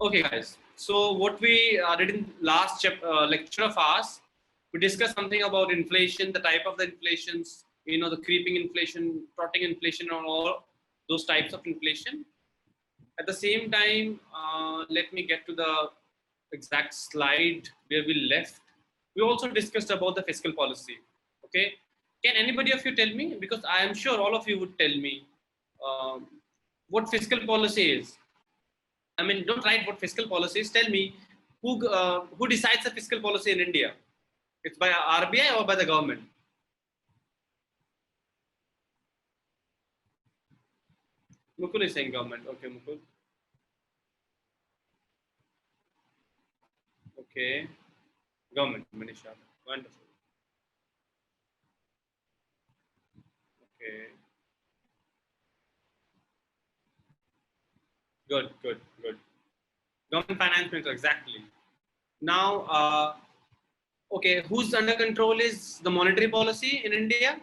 Okay, guys. So what we did in last lecture of ours, we discussed something about inflation, the type of the inflations, the creeping inflation, trotting inflation, and all those types of inflation. At the same time, let me get to the exact slide where we left. We also discussed about the fiscal policy. Okay, can anybody of you tell me? Because I am sure all of you would tell me um, what fiscal policy is. I mean, don't write what fiscal policy is. Tell me who decides the fiscal policy in India? It's by RBI or by the government? Mukul is saying government. Okay, Mukul. Okay, government. Manisha. Wonderful. Okay, good, good, good. Government finance minister, exactly. Now, okay, who's under control is the monetary policy in India?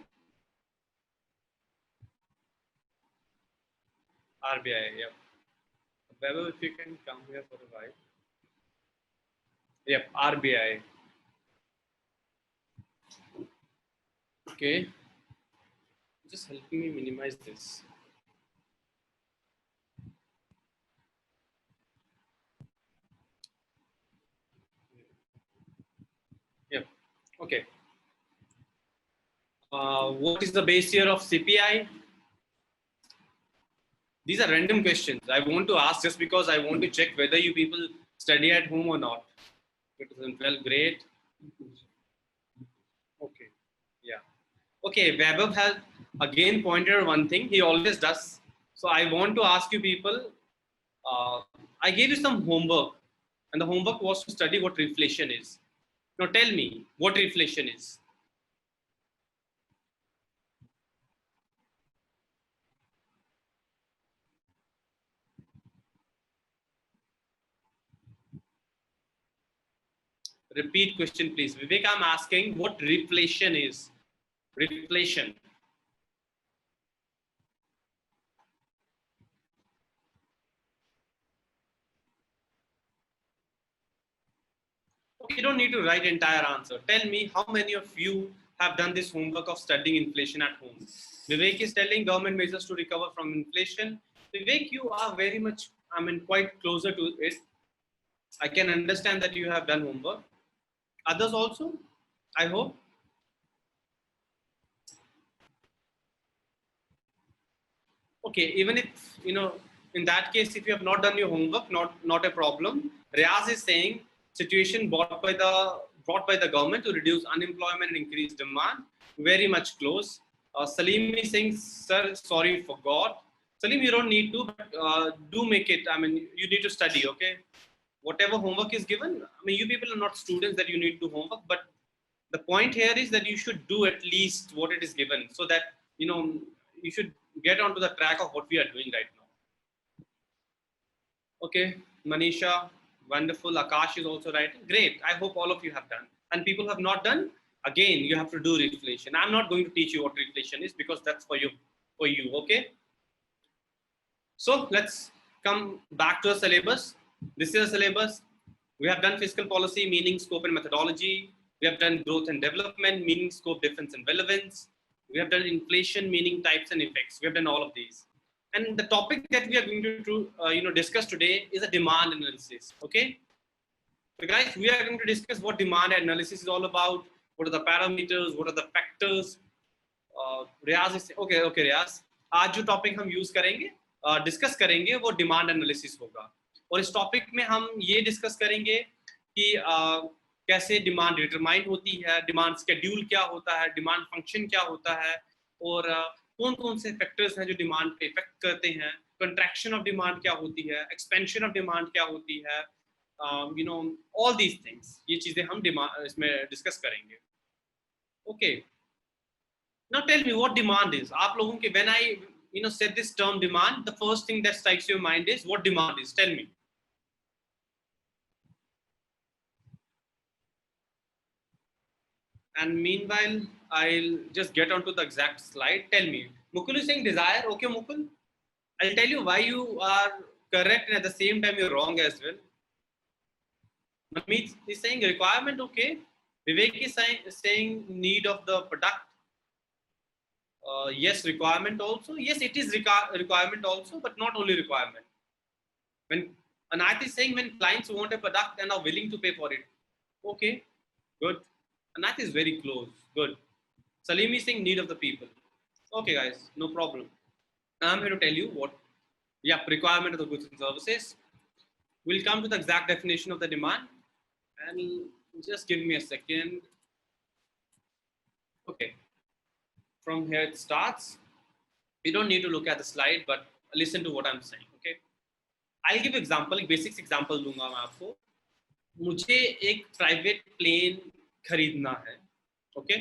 RBI. Yep. Vaibhav, if you can come here for a while. Yep, RBI. Okay, just helping me minimize this. Yep. Okay. What is the base year of CPI? These are random questions. I want to ask just because I want to check whether you people study at home or not. 2012, great. Okay. Yeah. Okay. Vaibhav has again pointed out one thing. He always does. So I want to ask you people. I gave you some homework, and the homework was to study what reflation is. Now tell me what reflation is. Repeat question, please. Vivek, I'm asking what reflation is. Reflation. Okay, you don't need to write entire answer. Tell me how many of you have done this homework of studying inflation at home. Vivek is telling government measures to recover from inflation. Vivek, you are very much, quite closer to it. I can understand that you have done homework. Others also, I hope. Okay, even if in that case, if you have not done your homework, not a problem. Riaz is saying situation brought by the government to reduce unemployment and increase demand. Very much close. Salim is saying, sir, sorry, forgot. Salim, you don't need to, but do make it. I mean, you need to study. Okay, whatever homework is given. I mean, you people are not students that you need to homework, but the point here is that you should do at least what it is given, so that you should get onto the track of what we are doing right now. Okay, Manisha, wonderful. Akash is also writing. Great. I hope all of you have done. And people have not done, again, you have to do reflation. I'm not going to teach you what reflation is because that's for you. Okay? So let's come back to the syllabus. This is the syllabus. We have done fiscal policy, meaning, scope, and methodology. We have done growth and development, meaning, scope, difference, and relevance. We have done inflation, meaning, types, and effects. We have done all of these. And the topic that we are going to discuss today is a demand analysis. Okay, so guys, we are going to discuss what demand analysis is all about. What are the parameters? What are the factors? Riaz is okay. Riaz, आज जो topic हम use करेंगे, discuss करेंगे, वो demand analysis होगा. और इस topic में हम ये डिस्कस करेंगे कि कैसे डिमांड डिटरमाइन होती है, डिमांड स्केड्यूल क्या होता है, डिमांड फंक्शन क्या होता है, और कौन कौन से फैक्टर्स हैं जो डिमांड पे इफेक्ट करते हैं, कंट्रैक्शन ऑफ डिमांड क्या होती है, एक्सपेंशन ऑफ डिमांड क्या होती है, ऑल दीज थिंग्स, ये चीजें हम डिमांड इसमें डिस्कस करेंगे. Okay, now tell me what demand is. आप लोगों के when I said this term demand, the first thing that strikes your mind is what demand is. Tell me. And meanwhile, I'll just get onto the exact slide. Tell me. Mukul is saying desire. Okay, Mukul. I'll tell you why you are correct and at the same time you're wrong as well. Manmeet is saying requirement, okay. Vivek is saying need of the product. Yes, requirement also. Yes, it is requirement also, but not only requirement. When Anayat is saying when clients want a product and are willing to pay for it. Okay, good. Anayat is very close. Good. Salim is saying need of the people. Okay, guys, no problem. I'm here to tell you what, yeah, requirement of the goods and services. We'll come to the exact definition of the demand. And just give me a second. Okay, from here it starts. You don't need to look at the slide, but listen to what I'm saying. Okay, I'll give example, एक basics example दूंगा मैं आपको. मुझे एक private plane खरीदना है. Okay,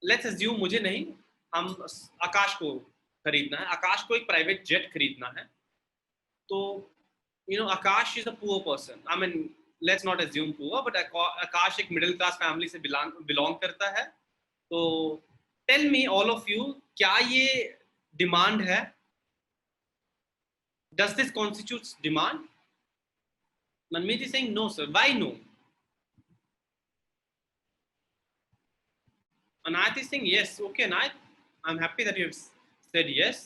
let's assume मुझे नहीं, हम आकाश को खरीदना है. आकाश को एक प्राइवेट जेट खरीदना है. तो Akash is a poor person. I mean let's not assume poor, but Akash एक मिडिल क्लास फैमिली से बिलोंग करता है. तो tell me all of you, क्या ये डिमांड है? Does this constitutes demand? Manmeet is saying no, sir. Why no? Anayat is saying yes. Okay, Anayat, I'm happy that you have said yes.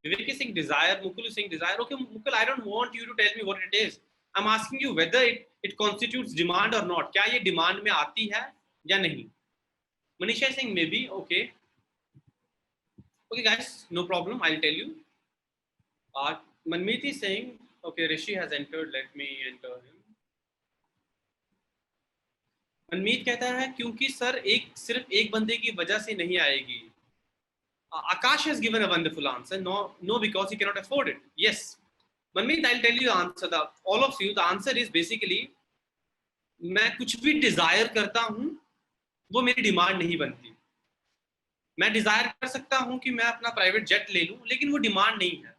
Vivek is saying desire. Mukul is saying desire. Okay, Mukul, I don't want you to tell me what it is. I'm asking you whether it constitutes demand or not. क्या ये demand में आती है या नहीं? Manisha is saying maybe. Okay. Okay, guys, no problem. I'll tell you. Manmeet is saying, okay, Rishi has entered. Let me enter him. मनमीत कहता है क्योंकि सर सिर्फ एक बंदे की वजह से नहीं आएगी. Akash has given a wonderful answer. No, because he cannot afford it. Yes, Manmeet, I'll tell you the answer. All of you, the answer is basically, मैं कुछ भी डिजायर करता हूं वो मेरी डिमांड नहीं बनती. मैं डिजायर कर सकता हूं कि मैं अपना प्राइवेट जेट ले लूं, लेकिन वो डिमांड नहीं है.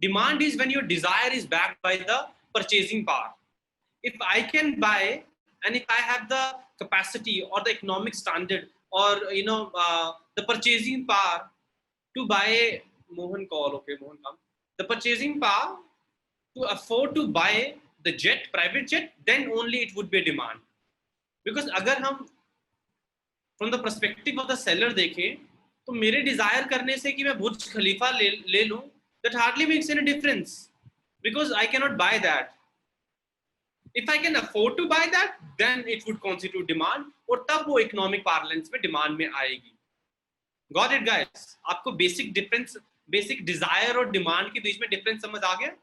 Demand is when your desire is backed by the purchasing power. If I can buy, and if I have the capacity or the economic standard or the purchasing power to buy, Mohan call, okay, Mohan come, the purchasing power to afford to buy the jet, private jet, then only it would be a demand. Because अगर हम from the perspective of the seller देखें, तो मेरे desire करने से कि मैं बुर्ज खलीफा ले लूं, that hardly makes any difference, because I cannot buy that. If I can afford to buy that, then it would constitute demand, और तब वो economic parlance में demand में आएगी. Got it, guys? आपको basic difference, basic desire और demand के बीच में difference समझ आ गया?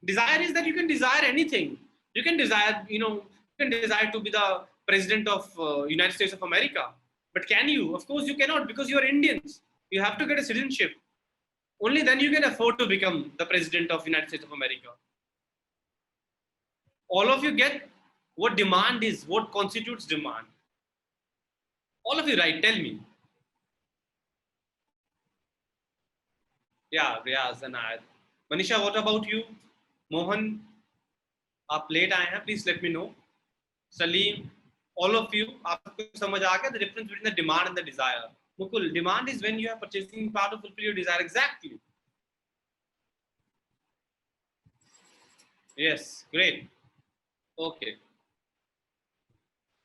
Desire is that you can desire anything. You can desire, you can desire to be the president of United States of America. But can you? Of course you cannot, because you are Indians. You have to get a citizenship. Only then you can afford to become the president of United States of America. All of you get what demand is, what constitutes demand. All of you, right? Tell me. Yeah, Riaz and I. Manisha, what about you? Mohan, आप late आए हैं, please let me know. Salim, all of you, आपको समझ आ गया the difference between the demand and the desire? Mukul, demand is when you are purchasing power to fulfill your desire. Exactly. Yes, great. Okay.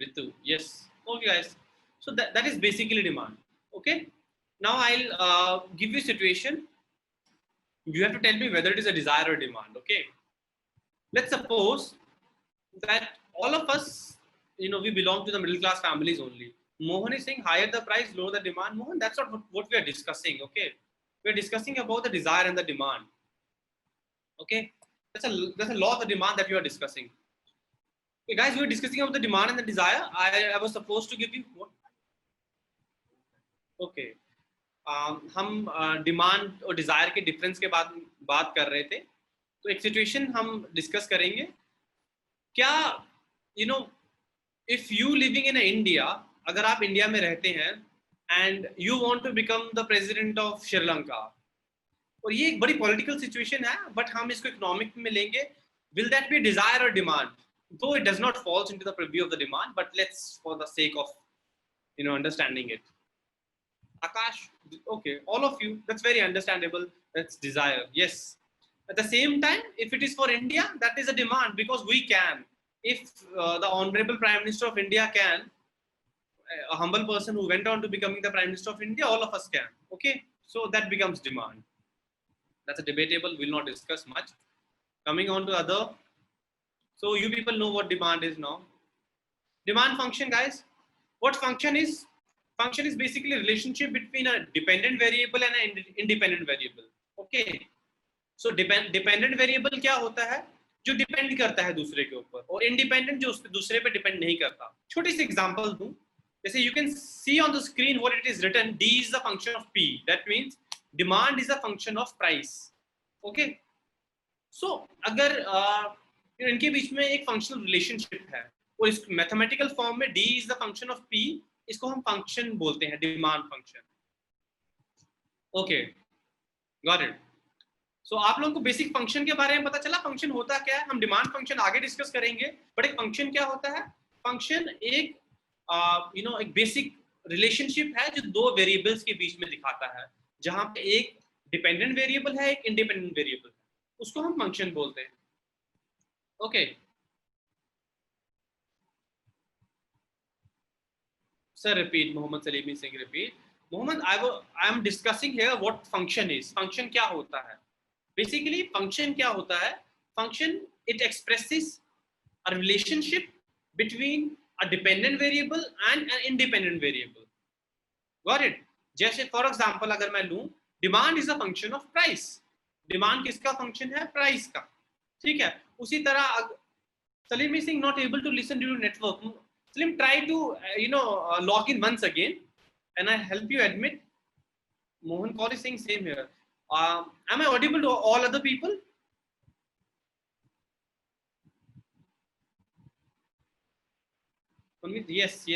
Ritu, yes. Okay, guys. So that is basically demand. Okay. Now I'll give you a situation. You have to tell me whether it is a desire or demand. Okay. Let's suppose that all of us, we belong to the middle class families only. Mohan is saying higher the price, lower the demand. Mohan, that's not what we are discussing. Okay. We are discussing about the desire and the demand. Okay. That's a law of the demand that you are discussing. Okay, guys, we are discussing about the demand and the desire. I was supposed to give you what? Okay. हम demand और Dzire के difference के बात कर रहे थे. तो एक सिचुएशन हम डिस्कस करेंगे. क्या if you living in India, अगर आप इंडिया में रहते हैं and you want to become the president of Sri Lanka, और ये एक बड़ी पॉलिटिकल सिचुएशन है, बट हम इसको इकोनॉमिक में लेंगे. विल दैट बी डिजायर और demand? Though it does not fall into the purview of the demand, but let's, for the sake of understanding it. Akash, okay, all of you, that's very understandable. That's desire. Yes. At the same time, if it is for India, that is a demand, because we can. if the honorable Prime Minister of India can, a humble person who went on to becoming the Prime Minister of India, all of us can. Okay, so that becomes demand. That's a debatable. We'll not discuss much. Coming on to other. So you people know what demand is now. Demand function, guys. What function is? Function is basically a relationship between a dependent variable and an independent variable. Okay. So dependent variable क्या होता है? जो depend करता है दूसरे के ऊपर, और इंडिपेंडेंट जो दूसरे पे डिपेंड नहीं करता. छोटी सी एग्जांपल दूं, जैसे you can see on the screen what it is written. D is the function of P. That means demand is a function of price. Okay. So अगर इनके बीच में एक फंक्शनल रिलेशनशिप है और इस मैथमेटिकल फॉर्म में D is the function of P, इसको हम फंक्शन बोलते हैं, demand function. Okay, got it. So आप लोगों को बेसिक फंक्शन के बारे में पता चला. फंक्शन होता क्या है, हम डिमांड फंक्शन आगे डिस्कस करेंगे, बट एक फंक्शन क्या होता है? फंक्शन एक एक बेसिक रिलेशनशिप है जो दो वेरिएबल्स के बीच में दिखाता है, जहां पे एक डिपेंडेंट वेरिएबल है, एक इंडिपेंडेंट वेरिएबल है, उसको हम फंक्शन बोलते हैं. Okay. Sir, repeat. Mohammed Salimi Singh, repeat. Mohammed, I am discussing here what function is. Function क्या होता है? Basically, function क्या होता है? Function, it expresses a relationship between a dependent variable and an independent variable. Got it? जैसे for example अगर मैं लूँ, demand is a function of price. Demand किसका function है? Price का. ठीक है. उसी तरह Salimi Singh not able to listen due to network. Salim, try to log in once again, and I help you admit. Mohan Kaur is saying same here. Am I audible to all other people? Yes.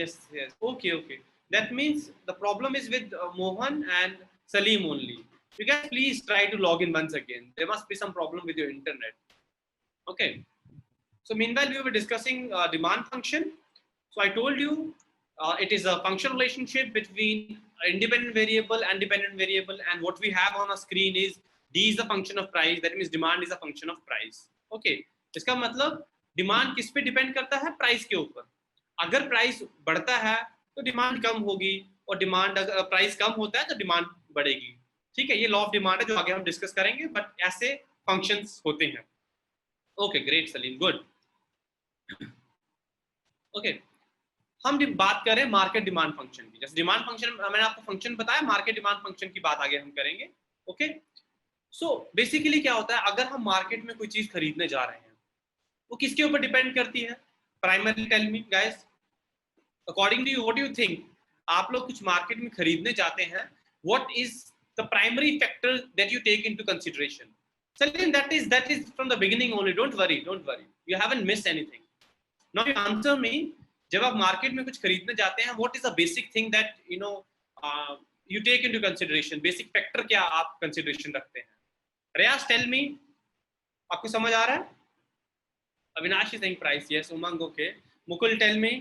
Okay. That means the problem is with Mohan and Salim only. You guys please try to log in once again. There must be some problem with your internet. Okay. So meanwhile, we were discussing demand function. So I told you it is a functional relationship between independent variable and dependent variable, and what we have on our screen is D is the function of price. That means demand is a function of price. Okay. इसका मतलब demand किस पे depend करता है? Price के ऊपर. अगर price बढ़ता है तो डिमांड कम होगी, और डिमांड अगर प्राइस कम होता है तो डिमांड बढ़ेगी. ठीक है, ये लॉ ऑफ डिमांड है जो आगे हम डिस्कस करेंगे, बट ऐसे फंक्शंस होते हैं. Okay, great Salim, good. Okay, हम बात करें मार्केट डिमांड फंक्शन की. जैसे डिमांड फंक्शन मैंने आपको फंक्शन बताया, मार्केट डिमांड फंक्शन की बात आगे हम करेंगे. ओके. सो बेसिकली क्या होता है, अगर हम मार्केट में कोई चीज खरीदने जा रहे हैं, वो किसके ऊपर डिपेंड करती है? Primary tell me guys, according to you, what do you think? आप लोग कुछ मार्केट में खरीदने जाते हैं, what is the primary factor that you take into consideration? Salim, that is from the beginning only. Don't worry. You haven't missed anything. Now you answer me. जब आप market में कुछ खरीदने जाते हैं, what is the basic thing that you take into consideration? Basic factor क्या आप consideration रखते हैं? Riyaz, tell me. आपको समझ आ रहा है? Avinash is saying price. Yes. Umang, okay. Mukul, tell me.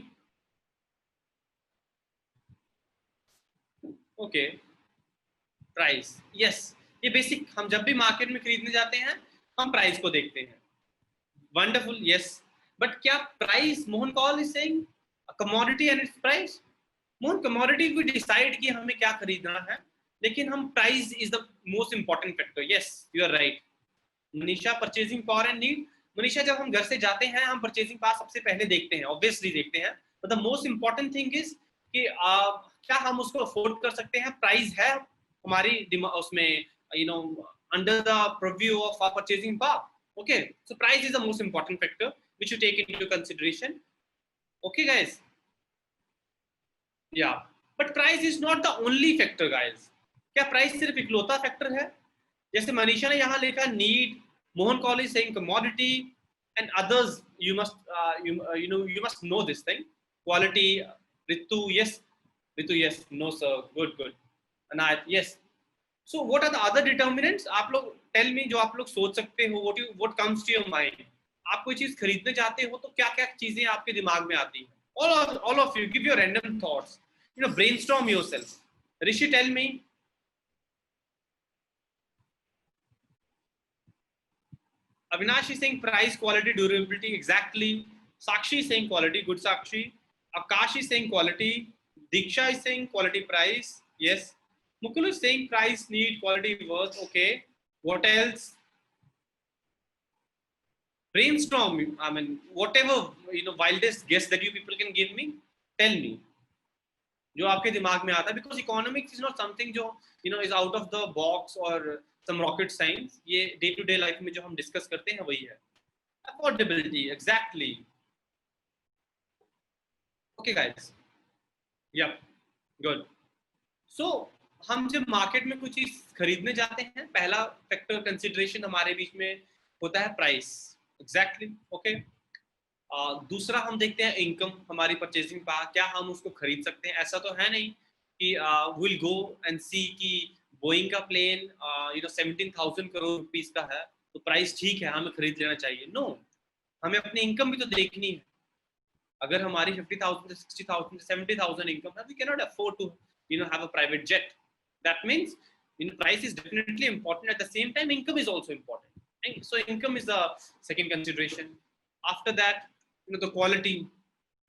Okay. Price. Yes. ये बेसिक, हम जब भी मार्केट में खरीदने जाते हैं हम प्राइस को देखते हैं. वंडरफुल. यस, बट क्या price, Mohan Kaul is saying commodity and its price. Mohan, commodity को डिसाइड कि हमें क्या खरीदना है, लेकिन हम price is the most important factor. Yes, you are right. Manisha, purchasing power and need. Manisha, जब हम घर से जाते हैं हम परचेजिंग पावर सबसे पहले देखते हैं, ऑब्वियसली देखते हैं, but the most important thing is कि क्या हम उसको अफोर्ड कर सकते हैं. प्राइस है हमारी उसमें under the purview of our purchasing power. Okay, so price is the most important factor which you take into consideration. Okay guys, yeah, but price is not the only factor guys. क्या price सिर्फ इकलौता factor है? जैसे मनीषा ने यहाँ लिखा need, Mohan call is saying commodity, and others you must know this thing. Quality, Ritu, yes. No sir, good. Anayat, yes. So what are the other determinants? आप लोग tell me, जो आप लोग सोच सकते हो, what comes to your mind? आप कोई चीज खरीदने जाते हो तो क्या क्या चीजें आपके दिमाग में आती हैं? All of you give your random thoughts. Brainstorm yourself. Rishi, tell me. Avinash is saying price, quality, durability. Exactly. Sakshi is saying quality, good Sakshi. Akash is saying quality. Diksha is saying quality price. Yes. Mukul is saying price, need, quality, worth. Okay. What else? Brainstorm. I mean, whatever wildest guess that you people can give me, tell me. जो आपके दिमाग में आता है, because economics is not something जो is out of the box or some rocket science. ये day to day life में जो हम discuss करते हैं वही है. Affordability, exactly. Okay guys. Yeah. Good. So हम जब मार्केट में कुछ चीज खरीदने जाते हैं, पहला फैक्टर कंसिडरेशन हमारे बीच में होता है प्राइस. एग्जैक्टली. ओके. दूसरा हम देखते हैं इनकम, हमारी परचेसिंग पावर, क्या हम उसको खरीद सकते हैं. ऐसा तो है नहीं कि विल गो एंड सी कि बोइंग का प्लेन 17,000 करोड़ रुपीस का है तो प्राइस ठीक है, हमें खरीद लेना चाहिए. नो, हमें अपनी इनकम भी तो देखनी है. अगर हमारी 50,000 60,000 70,000 इनकम है, we cannot afford to have a private jet. That means price is definitely important. At the same time, income is also important. And so income is the second consideration. After that, the quality.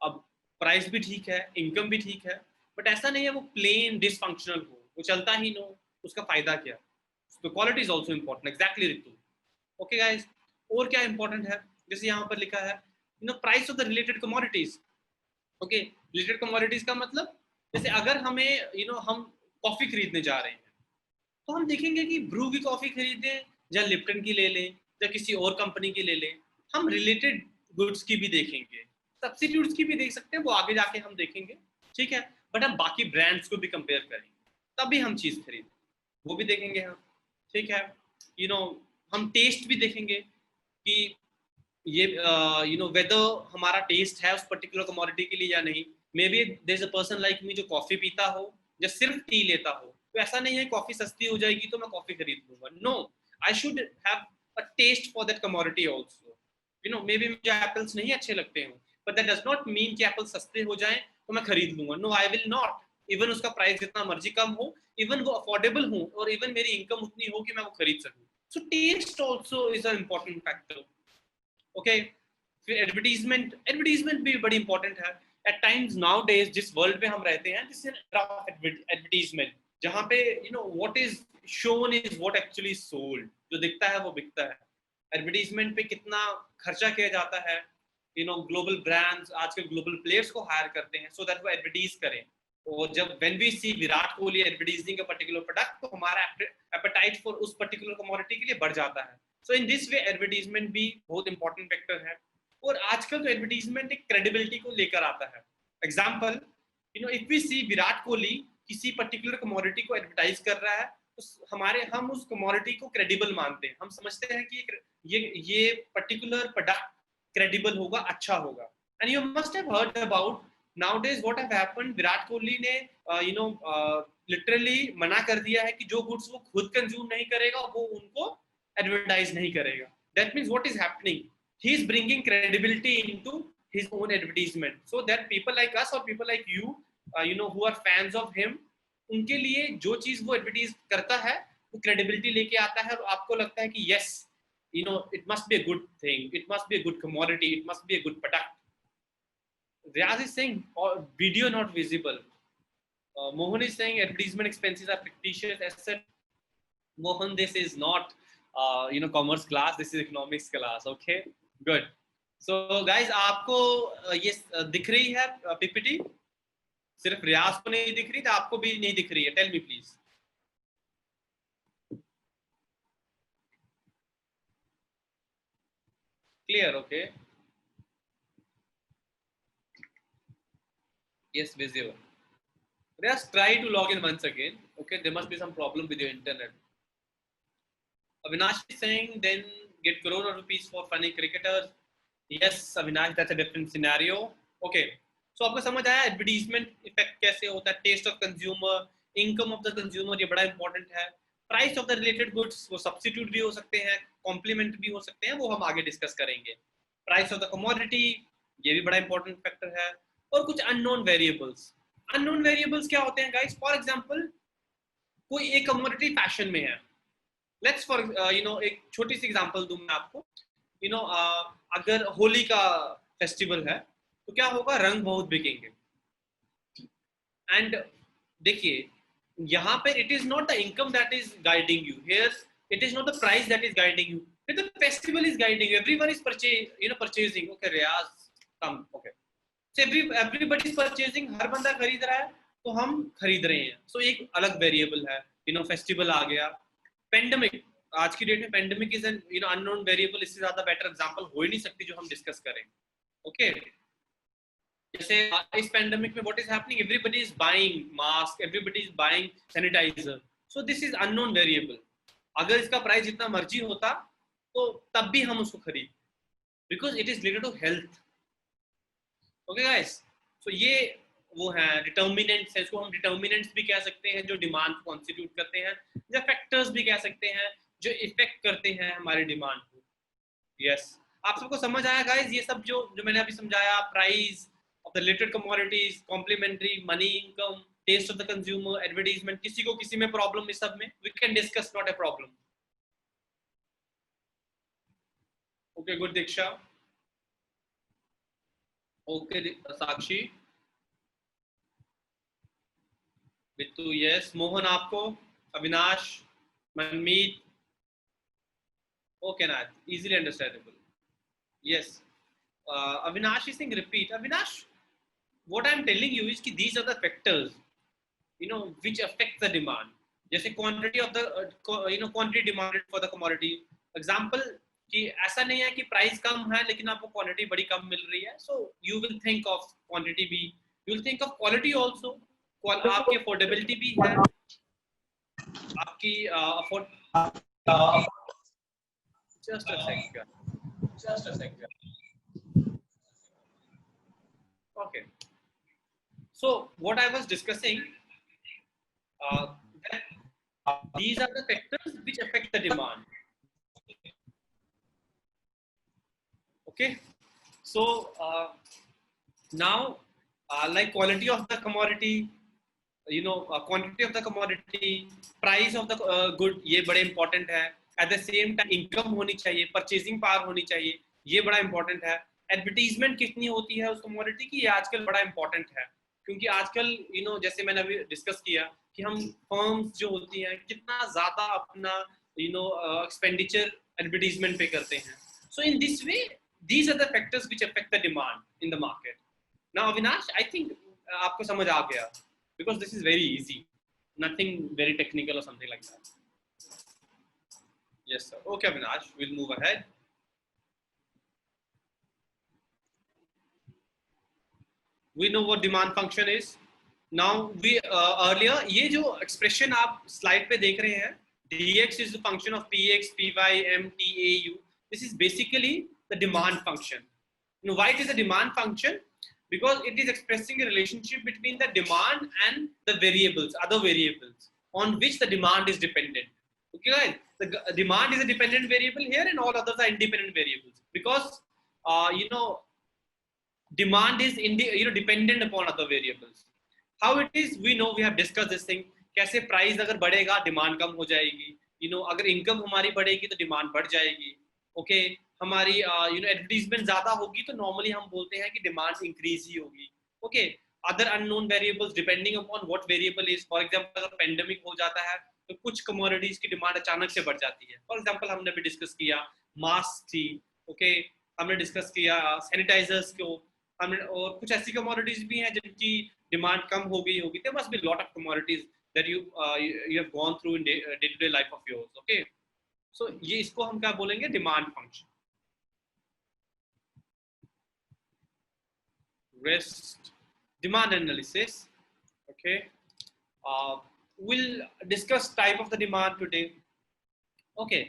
अब price भी ठीक है, income भी ठीक है, but ऐसा नहीं है वो प्लेन डिसफंक्शनल हो, वो चलता ही नो, उसका फायदा क्या. तो quality is also important. Exactly Ritu. Okay guys. और क्या इंपॉर्टेंट है, जैसे यहाँ पर लिखा है price of the related commodities. Okay. Related commodities का मतलब, जैसे अगर हमें हम कॉफी खरीदने जा रहे हैं तो हम देखेंगे कि ब्रू की कॉफी खरीदें या लिप्टन की ले लें या किसी और कंपनी की ले लें. हम रिलेटेड गुड्स की भी देखेंगे, सब्स्टिट्यूट्स की भी देख सकते हैं, वो आगे जाके हम देखेंगे. ठीक है. बट हम बाकी ब्रांड्स को भी कंपेयर करेंगे, तभी हम चीज खरीदें, वो भी देखेंगे हम. ठीक है. हम टेस्ट भी देखेंगे कि ये वेदर हमारा टेस्ट है उस पर्टिकुलर कमोडिटी के लिए या नहीं. Maybe there is a person like me जो कॉफी पीता हो या सिर्फ टी लेता हो, तो ऐसा नहीं है कॉफी सस्ती हो जाएगी तो मैं कॉफी खरीद लूंगा. No, I should have a taste for that commodity also. Maybe मुझे एप्पल्स नहीं अच्छे लगते हो, but that does not mean कि एप्पल सस्ते हो जाएं तो मैं खरीद लूंगा. No, I will not. Even उसका प्राइस जितना मर्जी कम हो, इवन वो अफोर्डेबल हो और इवन मेरी इनकम उतनी हो कि मैं वो खरीद सकूं. So taste also is a important factor. Okay. फिर एडवर्टीजमेंट भी बड़ी इंपॉर्टेंट है. एट टाइम्स नाउ डेज जिस वर्ल्ड में हम रहते हैं, दिस इज एडवर्टीजमेंट, जहाँ पे what is shown is what actually sold. जो दिखता है वो बिकता है. एडवर्टीजमेंट पे कितना खर्चा किया जाता है. ग्लोबल ब्रांड्स आजकल ग्लोबल प्लेयर्स को हायर करते हैं सो दैट वो एडवर्टीज करें. और जब when we see Virat Kohli advertising a particular product, तो हमारा एपेटाइट फॉर उस पर्टिकुलर कमोडिटी के लिए बढ़ जाता है. सो इन दिस वे एडवर्टीजमेंट भी बहुत इंपॉर्टेंट फैक्टर है. और आजकल तो एडवर्टीजमेंट एक क्रेडिबिलिटी को लेकर आता है. Example, if we see Virat Kohli किसी पर्टिकुलर कमोडिटी को एडवर्टाइज कर रहा है, तो हम उस कमोडिटी को क्रेडिबल मानते हैं. हम समझते हैं कि ये पर्टिकुलर प्रोडक्ट क्रेडिबल होगा, अच्छा होगा. And you must have heard about nowadays what have happened. Virat Kohli ने लिटरली मना कर दिया है कि जो गुड्स वो खुद कंज्यूम नहीं करेगा वो उनको एडवर्टाइज नहीं करेगा. That means what is happening, he is bringing credibility into his own advertisement so that people like us or people like you who are fans of him, उनके लिए जो चीज वो एडवर्टाइज करता है वो क्रेडिबिलिटी लेके आता है और आपको लगता है कि yes, it must be a good thing, it must be a good commodity, it must be a good product. Riaz is saying video not visible. Mohan is saying advertisement expenses are fictitious. As said, Mohan, this is not commerce class, this is economics class. Okay, good. So guys, आपको ये दिख रही है PPT? सिर्फ रियाज को नहीं दिख रही तो आपको भी नहीं दिख रही है? Tell me please. Clear? Okay. Yes, visible. Just try to log in once again. Okay, there must be some problem with your internet. Avinash is saying then get crore of rupees for funny cricketers. Yes, Avinash, that's a different scenario. Okay, so आपको समझ आया advertisement effect कैसे होता है. Taste of consumer, income of the consumer, ये बड़ा important है. Price of the related goods, वो सब्स्टिट्यूट भी हो सकते हैं, कॉम्प्लीमेंट भी हो सकते हैं, वो हम आगे डिस्कस करेंगे. प्राइस ऑफ द कमोडिटी, ये भी बड़ा इंपॉर्टेंट फैक्टर है. और कुछ अननोन वेरिएबल्स. अननोन वेरिएबल्स क्या होते हैं गाइस? फॉर एग्जांपल, कोई एक कमोडिटी फैशन में है. लेट्स फॉर एक छोटी सी एग्जांपल दूं मैं आपको. अगर होली का फेस्टिवल है, तो क्या होगा, रंग बहुत बिकेंगे। एंड देखिए यहाँ पे it is not the income that is guiding you here, it is not the price that is guiding you, the festival is guiding you, everyone is purchasing. Okay Riyaz come, okay, so everybody is purchasing, हर बंदा खरीद रहा है तो हम खरीद रहे हैं, so एक अलग वेरिएबल है, फेस्टिवल आ गया। पेंडेमिक, आज की डेट में pandemic is an unknown variable, इससे ज्यादा बेटर एग्जांपल हो ही नहीं सकती जो हम डिस्कस करें। ओके जैसे इस पेंडेमिक में what is happening, everybody is buying mask, everybody is buying sanitizer, so this is unknown variable. अगर इसका प्राइस जितना मर्जी होता तो तब भी हम उसको खरीद, because it is related to health. Okay guys, so ये वो है डिटर्मिनेंट्स है, इसको हम डिटर्मिनेंट्स भी कह सकते हैं जो डिमांड को कॉन्स्टिट्यूट करते हैं, या फैक्टर्स भी कह सकते हैं जो इफेक्ट करते हैं हमारी डिमांड को। यस आप सबको समझ आया गाइस, ये सब जो मैंने अभी समझाया, price of the related commodities, complementary, money, income, taste of the consumer, advertisement, किसी को किसी में प्रॉब्लम इस सब में, we can discuss, not a problem. Okay good Diksha, okay Sakshi, Bittu yes, Mohan आपको, Avinash, Manmeet, okay Nath, easily understandable, yes. Avinash is saying repeat. Avinash, what I'm telling you is that these are the factors, which affect the demand. जैसे quantity of the, quantity demanded for the commodity. Example कि ऐसा नहीं है कि price कम है लेकिन आपको quantity बड़ी कम मिल रही है, so you will think of quantity भी, you will think of quality also. आपकी अफोर्डेबिलिटी भी है, आपकी just a second. Okay, so what I was discussing, that these are the factors which affect the demand. Okay, so now like quality of the commodity, quantity of the commodity, price of the good, ये बड़े important है। at the same time income होनी चाहिए, purchasing power होनी चाहिए, ये बड़ा important है। एडवर्टीजमेंट कितनी होती है उस कमोडिटी की, ये आजकल बड़ा इंपॉर्टेंट है, क्योंकि आजकल जैसे मैंने अभी डिस्कस किया कि हम फर्म्स जो होती हैं कितना ज्यादा अपना एक्सपेंडिचर एडवर्टीजमेंट पे करते हैं। So in this way these are the factors which affect the demand in the market. Now Avinash, I think आपको समझ आ गया, because this is very easy, nothing very technical or something like that. Yes sir, okay Avinash, we'll move ahead. We know what demand function is. Now we earlier ये जो expression आप slide पे देख रहे हैं, dx is the function of px, py, m, t, a, u. This is basically the demand function. Why it is a demand function? Because it is expressing a relationship between the demand and the variables, other variables on which the demand is dependent. Okay guys, the demand is a dependent variable here and all others are independent variables, because demand is dependent upon other variables. How it is, we know, we have discussed this thing, कैसे price अगर बढ़ेगा demand कम हो जाएगी, अगर income हमारी बढ़ेगी तो डिमांड बढ़ जाएगी। ओके हमारी एडवर्टीजमेंट ज्यादा होगी तो नॉर्मली हम बोलते हैं कि डिमांड इंक्रीज ही होगी। Okay other unknown variables depending upon what variable is, for example अगर पेंडेमिक हो जाता है तो कुछ कमोडिटीज की डिमांड अचानक से बढ़ जाती है। फॉर एग्जांपल हमने भी डिस्कस किया मास्क थी, ओके हमने डिस्कस किया सैनिटाइजर्स को, हमने, और कुछ ऐसी कमोडिटीज भी हैं जिनकी डिमांड कम हो गई होगी। There must be lot of commodities that you have gone through in day-to-day life of yours. Okay, so ये इसको हम क्या बोलेंगे, demand function. Rest, demand analysis. Okay, we'll discuss type of the demand today. Okay,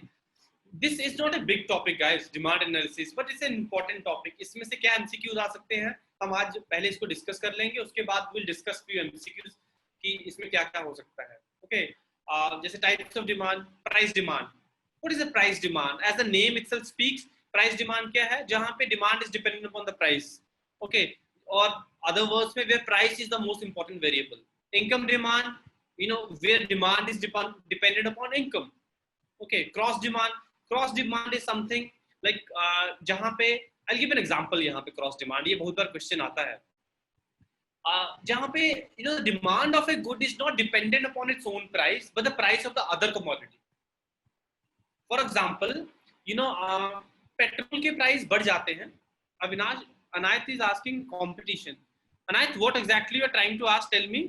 this is not a big topic guys, demand analysis, but it's an important topic. इसमें से क्या MCQs आ सकते हैं, हम आज पहले इसको डिस्कस कर लेंगे, उसके बाद we'll discuss few MCQs कि इसमें क्या क्या हो सकता है। Okay, जैसे types of demand, price demand. What is a price demand? As the name itself speaks, price demand क्या है, जहाँ पे demand is dependent upon the price. Okay, or other words में where price is the most important variable. Income demand, where demand is dependent upon income. Okay, cross demand is something like जहाँ पे I'll give an example यहाँ पे cross demand, ये बहुत बार question आता है जहाँ पे demand of a good is not dependent upon its own price but the price of the other commodity. For example petrol के प्राइस बढ़ जाते हैं. Avinash, Anayat is asking competition. Anayat, what exactly you are trying to ask, tell me.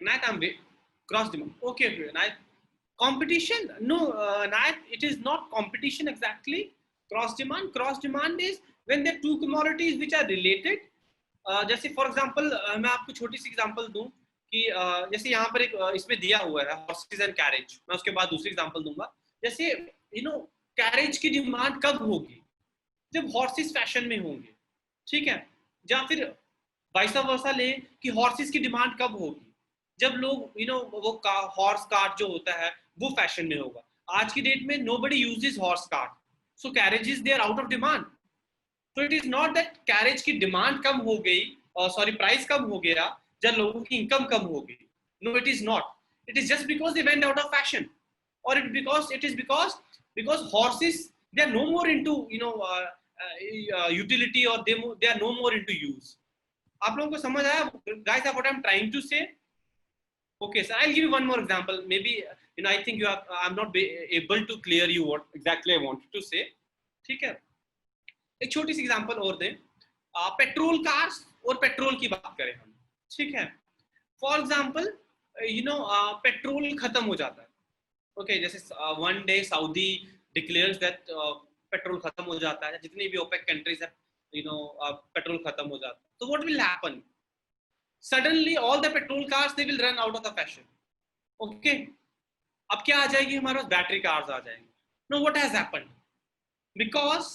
Anayat, I'm cross demand. Okay, Anayat. Competition? No, Anayat, it is not competition exactly. Cross demand is when there are two commodities which are related. जैसे for example मैं आपको छोटी सी example दूं कि जैसे यहाँ पर एक इसमें दिया हुआ है हॉर्सेस एंड कैरेज. मैं उसके बाद दूसरी एग्जांपल दूंगा. जैसे कैरेज की डिमांड कब होगी? जब हॉर्सेस फैशन में होंगे, ठीक है. या फिर वाइस वर्सा ले कि हॉर्सेस की डिमांड कब होगी? जब लोग वो हॉर्स कार्ट जो होता है वो फैशन में होगा. आज की डेट में nobody uses horse cart, so carriages they are out of demand. So it is not that carriage की डिमांड कम हो गई, सॉरी प्राइस कम हो गया जब लोगों की इनकम कम हो गई. No, it is not. It is just because they went out of fashion, और it is because horses they are no more into utility, or they are no more into use. आप लोगों को समझ आया guys what I'm trying to say? Okay, so I'll give you one more example. Maybe I think I'm not able to clear you what exactly I wanted to say. ठीक है, एक छोटी सी example और दें. पेट्रोल कार्स और petrol की बात करें हम, ठीक है. फॉर एग्जांपल पेट्रोल खत्म हो जाता है. ओके, जैसे one day Saudi declares that petrol खत्म हो जाता है, जितनी भी ओपेक कंट्रीज है पेट्रोल खत्म हो जाता है. तो what will happen? Suddenly all the petrol cars they will run out of the fashion. Okay, अब क्या आ जाएगी हमारे पास? बैटरी कार्स आ जाएंगे. Now what has happened? Because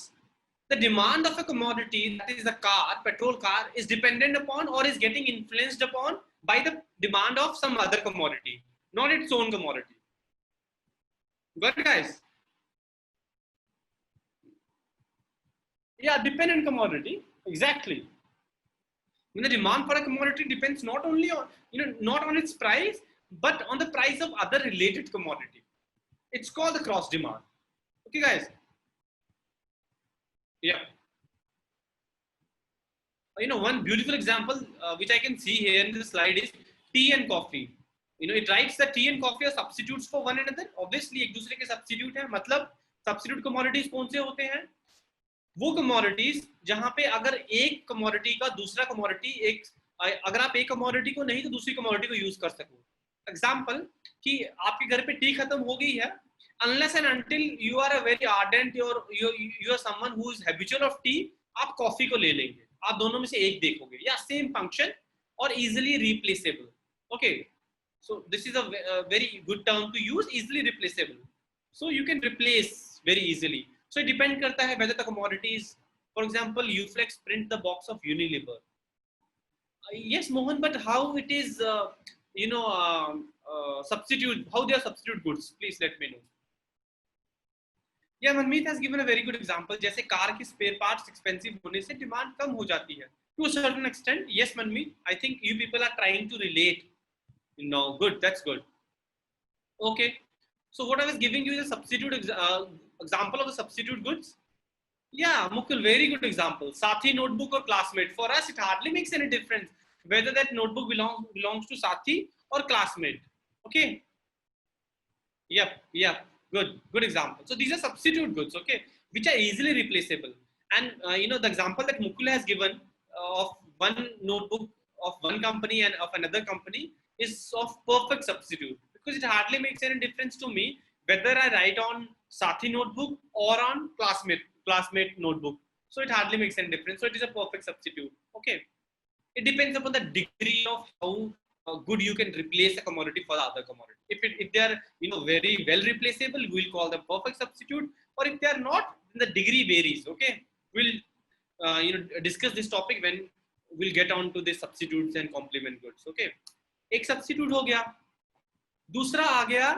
the demand of a commodity, that is the car, petrol car, is dependent upon or is getting influenced upon by the demand of some other commodity, not its own commodity. Got it, guys? Yeah, dependent commodity, exactly. When the demand for a commodity depends not only on not on its price but on the price of other related commodity. It's called the cross demand. Okay, guys. Yeah. One beautiful example which I can see here in this slide is tea and coffee. It writes that tea and coffee are substitutes for one another. Obviously, एक दूसरे के substitute हैं. मतलब substitute commodities कौन से होते हैं? वो कमोडिटीज जहां पे अगर एक कमोडिटी का दूसरा कमोडिटी अगर आप एक कमोडिटी को नहीं तो दूसरी कमोडिटी को यूज कर सको. एग्जांपल कि आपके घर पे टी खत्म हो गई है, unless and until you are a very ardent you are someone who is habitual of tea, आप कॉफी को ले लेंगे. आप दोनों में से एक देखोगे या सेम फंक्शन और easily replaceable. Okay, so this is a very good term to use, easily replaceable. So you can replace very easily. So it depend करता है whether the commodities, for example, Uflex print the box of Unilever. Yes, Mohan, but how it is, substitute? How they are substitute goods? Please let me know. Yeah, Manmeet has given a very good example. जैसे car की spare parts expensive होने से demand कम हो जाती है to a certain extent. Yes, Manmeet, I think you people are trying to relate. Good, that's good. Okay. So what I was giving you is a substitute example of the substitute goods. Yeah, Mukul, very good example. Sathi notebook or classmate. For us, it hardly makes any difference whether that notebook belongs to Sathi or classmate. Okay. Yep. Good example. So these are substitute goods, okay, which are easily replaceable. And the example that Mukul has given of one notebook of one company and of another company is of perfect substitute. Because it hardly makes any difference to me whether I write on Sathi notebook or on classmate notebook. So it hardly makes any difference. So it is a perfect substitute. Okay. It depends upon the degree of how good you can replace a commodity for the other commodity. If they are very well replaceable, we'll call them perfect substitute. Or if they are not, then the degree varies. Okay. We'll discuss this topic when we'll get on to the substitutes and complement goods. Okay. एक substitute हो गया. दूसरा आ गया,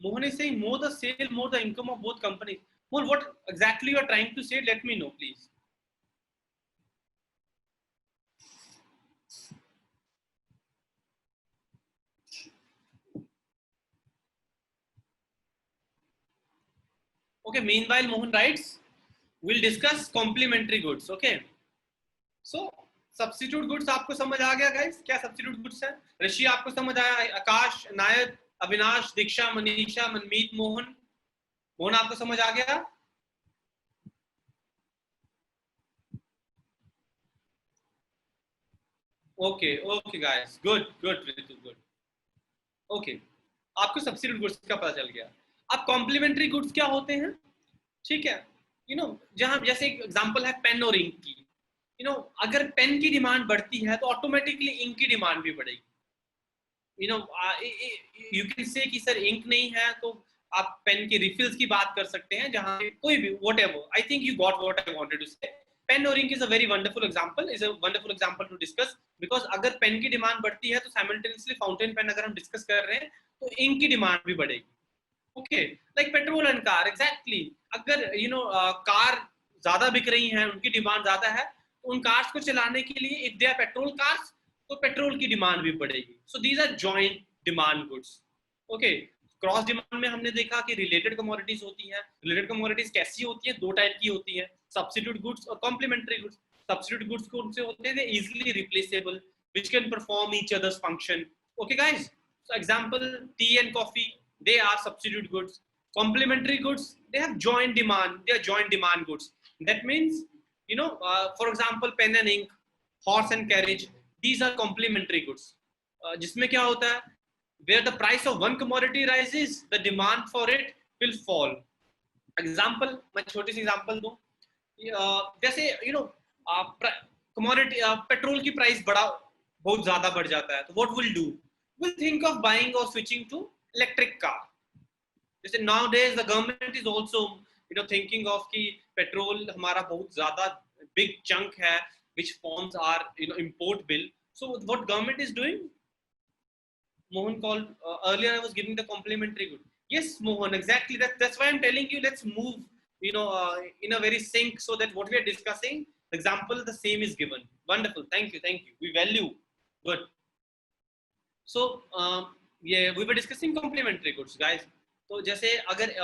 Mohan is saying more the sale, more the income of both companies. Well, what exactly you are trying to say? Let me know, please. Okay, meanwhile Mohan writes, we'll discuss complementary goods. Okay, so substitute goods आपको समझ आ गया guys? क्या substitute goods है? ऋषि आपको समझ आया? आकाश, नायक, अविनाश, दीक्षा, मनीषा, मनमीत, मोहन, मोहन आपको समझ आ गया? Okay okay guys, good good Ritu, good. Okay, आपको सब्स्टिट्यूट गुड्स का पता चल गया। अब कॉम्प्लीमेंट्री गुड्स क्या होते हैं? ठीक है, जहां जैसे एक एग्जांपल है पेन और इंक की। अगर पेन की डिमांड बढ़ती है तो ऑटोमेटिकली इंक की डिमांड भी बढ़ेगी। यू कैन से कि सर इंक नहीं है, तो आप पेन की रिफिल्स की बात कर सकते हैं, जहां कोई भी whatever, I think you got what I wanted to say. Pen और ink is a very wonderful example, is a wonderful example to discuss, because अगर पेन की डिमांड बढ़ती है तो साइमल्टेनियसली फाउंटेन पेन अगर हम डिस्कस कर रहे हैं तो इंक की डिमांड भी बढ़ेगी। Okay, like petrol and car, exactly. अगर कार ज्यादा बिक रही हैं, उनकी डिमांड ज्यादा है, तो उन कार्स को चलाने के लिए if they are petrol cars, तो पेट्रोल की डिमांड भी बढ़ेगी। So these are joint demand goods. Okay, cross demand में हमने देखा कि रिलेटेड कमोडिटीज होती हैं। रिलेटेड कमोडिटीज कैसी होती हैं? दो टाइप की होती हैं, सब्स्टिट्यूट गुड्स और कॉम्प्लीमेंट्री गुड्स। सब्स्टिट्यूट गुड्स कौन से होते हैं? Easily replaceable, which can perform each other's function. Okay guys, so example, tea and coffee, they are substitute goods. Complementary goods, they have joint demand, they are joint demand goods. That means, for example, pen and ink, horse and carriage, these are complementary goods. जिसमें क्या होता है? Where the price of one commodity rises, the demand for it will fall. Example, मैं छोटी सी example दूं, जैसे commodity petrol की price बहुत ज्यादा बढ़ जाता है, तो what will do? Will think of buying और स्विचिंग टू इलेक्ट्रिक कार। जैसे now days the government is also thinking of कि पेट्रोल हमारा बहुत ज्यादा बिग चंक है which forms our import bill. So what government is doing? Mohan called earlier, I was giving the complementary good. Yes Mohan, exactly, that's why I'm telling you, let's move in a very sync, so that what we are discussing, example the same is given. Wonderful, thank you, we value. Good. So yeah, we were discussing complementary goods guys. तो जैसे अगर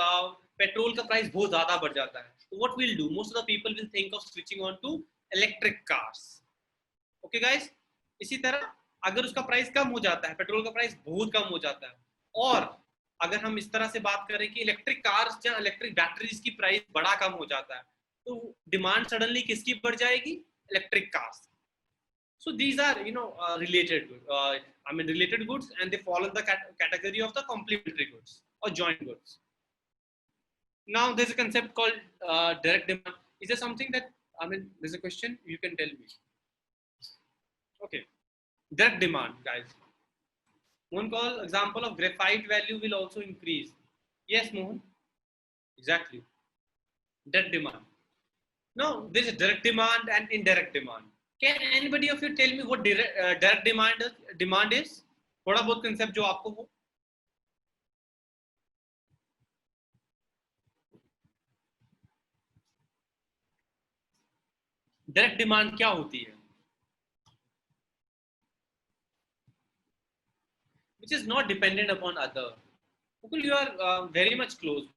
petrol का price बहुत ज्यादा बढ़ जाता है, तो what we'll do, most of the people will think of switching on to electric cars. Okay guys, इसी तरह अगर उसका प्राइस कम हो जाता है, पेट्रोल का प्राइस बहुत कम हो जाता है, और अगर हम इस तरह से बात करें कि इलेक्ट्रिक कार्स या इलेक्ट्रिक बैटरीज की प्राइस बड़ा कम हो जाता है, तो डिमांड सडनली किसकी बढ़ जाएगी? Electric cars. So these are related related goods, and they fall in the category of the complementary goods or joint goods. Now there's a concept called direct demand. Is there something that there's a question, you can tell me? Okay, direct demand guys. Mohan call example of graphite value will also increase. Yes Mohan, exactly, direct demand. Now there's a direct demand and indirect demand. Can anybody of you tell me what direct demand is? थोड़ा बहुत concept जो आपको हो. Direct demand क्या होती है? Which is not dependent upon other. Mukul, you are very much close.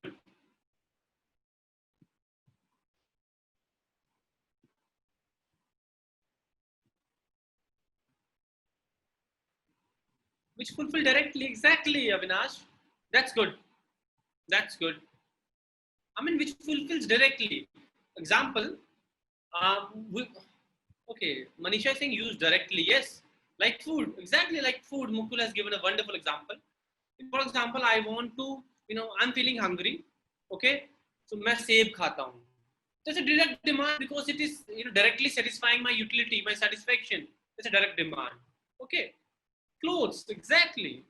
Which fulfill directly, exactly, Avinash. That's good. That's good. Which fulfills directly. Example, okay, Manisha is saying use directly. Yes, like food, exactly like food. Mukul has given a wonderful example. For example, I want to, I'm feeling hungry. Okay, so मैं सेब खाता हूँ. That's a direct demand because it is directly satisfying my utility, my satisfaction. That's a direct demand. Okay, clothes, exactly.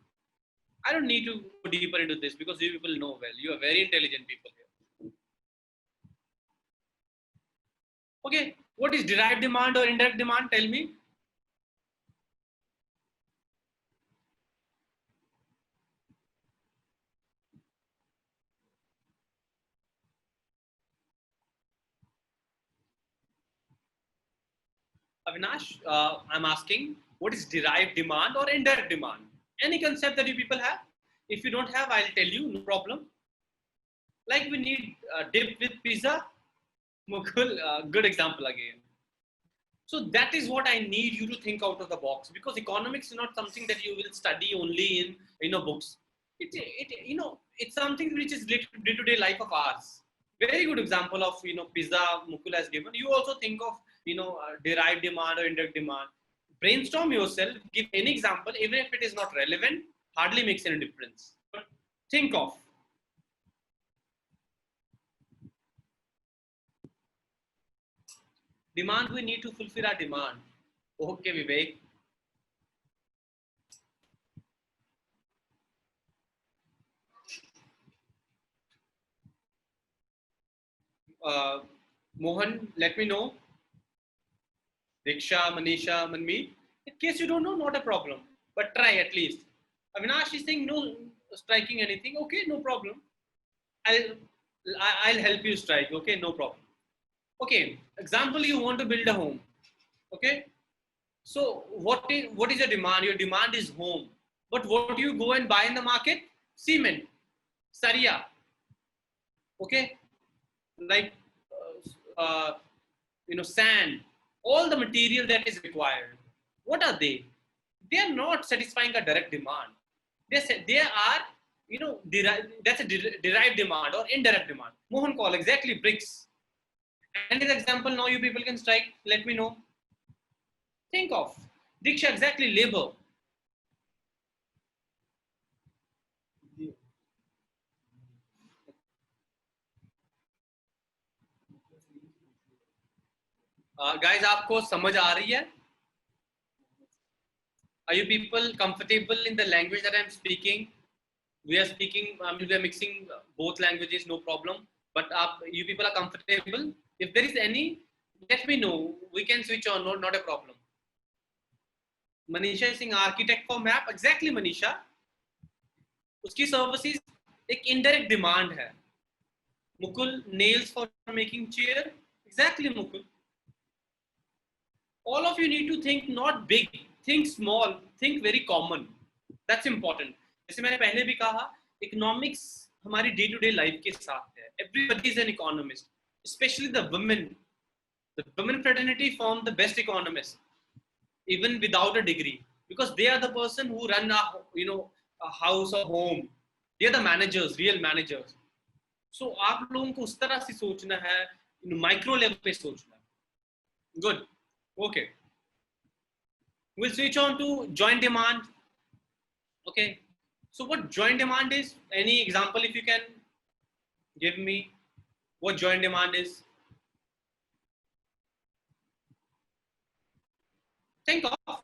I don't need to go deeper into this because you people know well. You are very intelligent people here. Okay, what is derived demand or indirect demand? Tell me. Avinash, I'm asking, what is derived demand or indirect demand? Any concept that you people have? If you don't have, I'll tell you, no problem. Like we need dip with pizza. Mukul, good example again. So that is what I need you to think out of the box, because economics is not something that you will study only in books. It's something which is day to day life of ours. Very good example of pizza Mukul has given. You also think of derived demand or indirect demand. Brainstorm yourself. Give any example, even if it is not relevant, hardly makes any difference. But think of. Demand, we need to fulfill our demand. Okay, Vivek. Mohan, let me know. Diksha, Manisha, Manmeet. In case you don't know, not a problem. But try at least. Avinash is saying no striking anything. Okay, no problem. I'll I'll help you strike. Okay, no problem. Okay, example, you want to build a home. Okay, so what is your demand? Your demand is home. But what do you go and buy in the market? Cement, saria. Okay, like sand, all the material that is required. What are they? They are not satisfying a direct demand. They are that's a derived demand or indirect demand. Mohan call exactly bricks. And as example, now you people can strike. Let me know. Think of Diksha, exactly labor. Guys, आपको समझ आ रही है? Are you people comfortable in the language that I'm speaking? We are speaking, we are mixing both languages, no problem. But you people are comfortable? If there is any, let me know. We can switch on, not a problem. Manisha is saying architect for map. Exactly, Manisha. उसकी services एक indirect demand है. Mukul, nails for making chair. Exactly, Mukul. All of you need to think not big, think small, think very common. That's important. जैसे मैंने पहले भी कहा, economics हमारी day to day life के साथ है. Everybody is an economist, especially the women. The women fraternity form the best economists, even without a degree, because they are the person who run a house or home. They are the managers, real managers. So आप लोगों को उस तरह से सोचना है, micro level पे सोचना है. Good. Okay. We'll switch on to joint demand. Okay. So what joint demand is? Any example if you can give me what joint demand is? Think of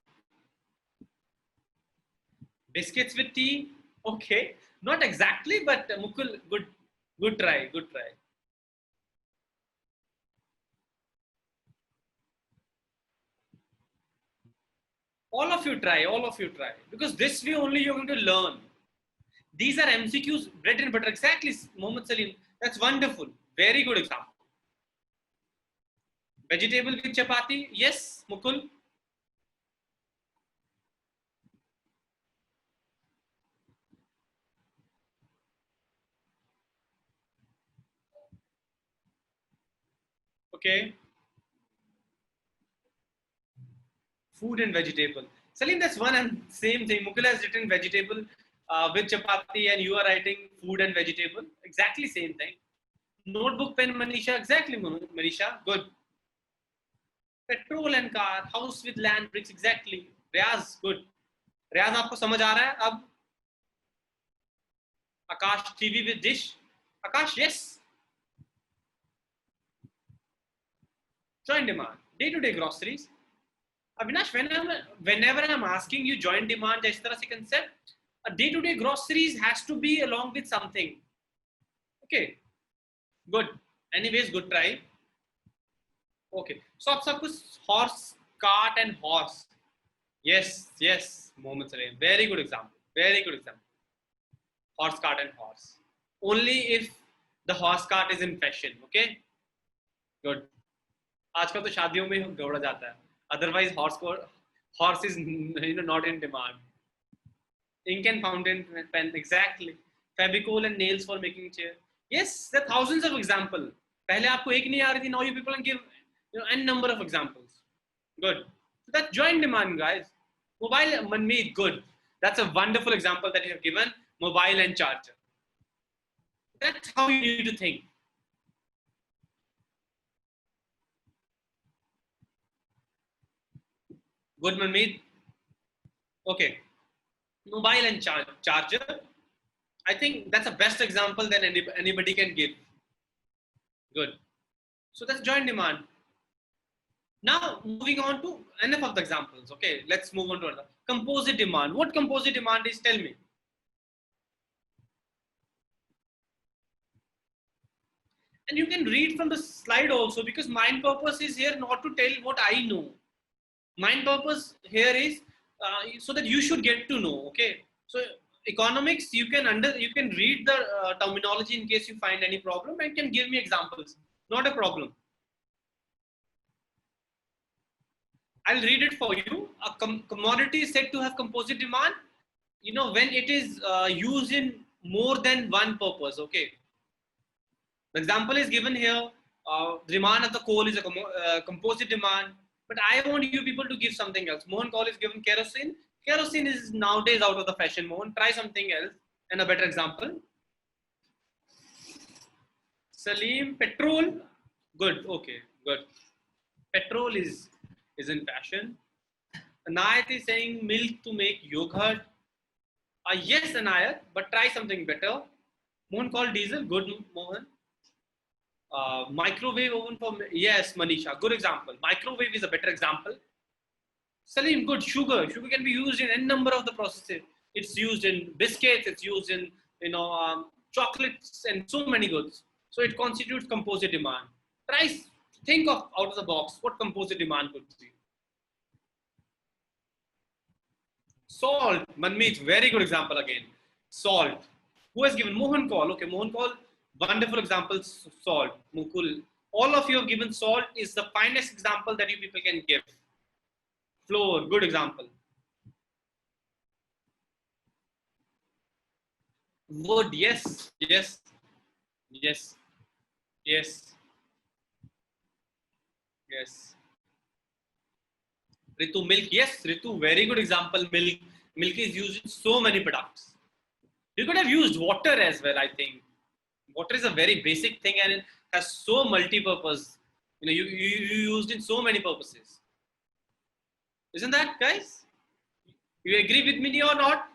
biscuits with tea. Okay. Not exactly, but Mukul, good try, good try. All of you try, because this way only you're going to learn. These are MCQs, bread and butter. Exactly, Mohammed Salim. That's wonderful. Very good example. Vegetable with chapati. Yes, Mukul. Okay. Food and vegetable. Salim, that's one and same thing. Mukul has written vegetable with chapati, and you are writing food and vegetable. Exactly same thing. Notebook, pen, Manisha. Exactly, Manisha. Good. Petrol and car, house with land, bricks. Exactly. Riaz, good. रियाज आपको समझ आ रहा है अब? Akash, TV with dish. Akash, yes. Joint demand, day to day groceries. Avinash, whenever I'm asking you joint demand, इस तरह से concept, a day to day groceries has to be along with something. Okay, good. Anyways, good try. Okay, so आप सब कुछ horse, cart and horse. Yes, Mohammed Salim. Very good example. Horse, cart and horse. Only if the horse cart is in fashion. Okay, good. आजकल तो शादियों में दौड़ा जाता है. Otherwise, horse is not in demand. Ink and fountain pen, exactly. Fevicol and nails for making chair. Yes, there are thousands of examples. पहले आपको एक नहीं आ रही थी. Now you people can give n number of examples. Good. So that's joint demand, guys. Mobile, Manmeet, good. That's a wonderful example that you have given. Mobile and charger. That's how you need to think. Good, Manmeet. Okay. Mobile and charger. I think that's the best example that anybody can give. Good. So that's joint demand. Now moving on to enough of the examples. Okay, let's move on to another. Composite demand. What composite demand is? Tell me. And you can read from the slide also, because my purpose is here not to tell what I know. My purpose here is so that you should get to know. Okay, so economics, you can read the terminology in case you find any problem, and can give me examples. Not a problem. I'll read it for you. A commodity is said to have composite demand, when it is used in more than one purpose. Okay. The example is given here. Demand of the coal is a composite demand. But I want you people to give something else. Mohan Kaul is given kerosene. Kerosene is nowadays out of the fashion. Mohan, try something else and a better example. Salim, petrol. Good. Okay. Good. Petrol is in fashion. Anayat is saying milk to make yogurt. Yes, Anayat, but try something better. Mohan called diesel. Good, Mohan. Microwave oven for, yes, Manisha. Good example. Microwave is a better example. Salim, good. Sugar. Sugar can be used in n number of the processes. It's used in biscuits. It's used in chocolates and so many goods. So it constitutes composite demand. Try think of out of the box what composite demand could be. Salt, Manmeet, very good example again. Salt. Who has given? Mohan Kaul. Okay, Mohan Kaul, wonderful example. Salt. Mukul. All of you have given salt is the finest example that you people can give. Flour, good example. Wood, yes, yes, yes, yes, yes. Ritu, milk, yes, Ritu, very good example. Milk is used in so many products. You could have used water as well, I think. Water is a very basic thing and it has so multi-purpose. You used in so many purposes. Isn't that, guys? You agree with me or not?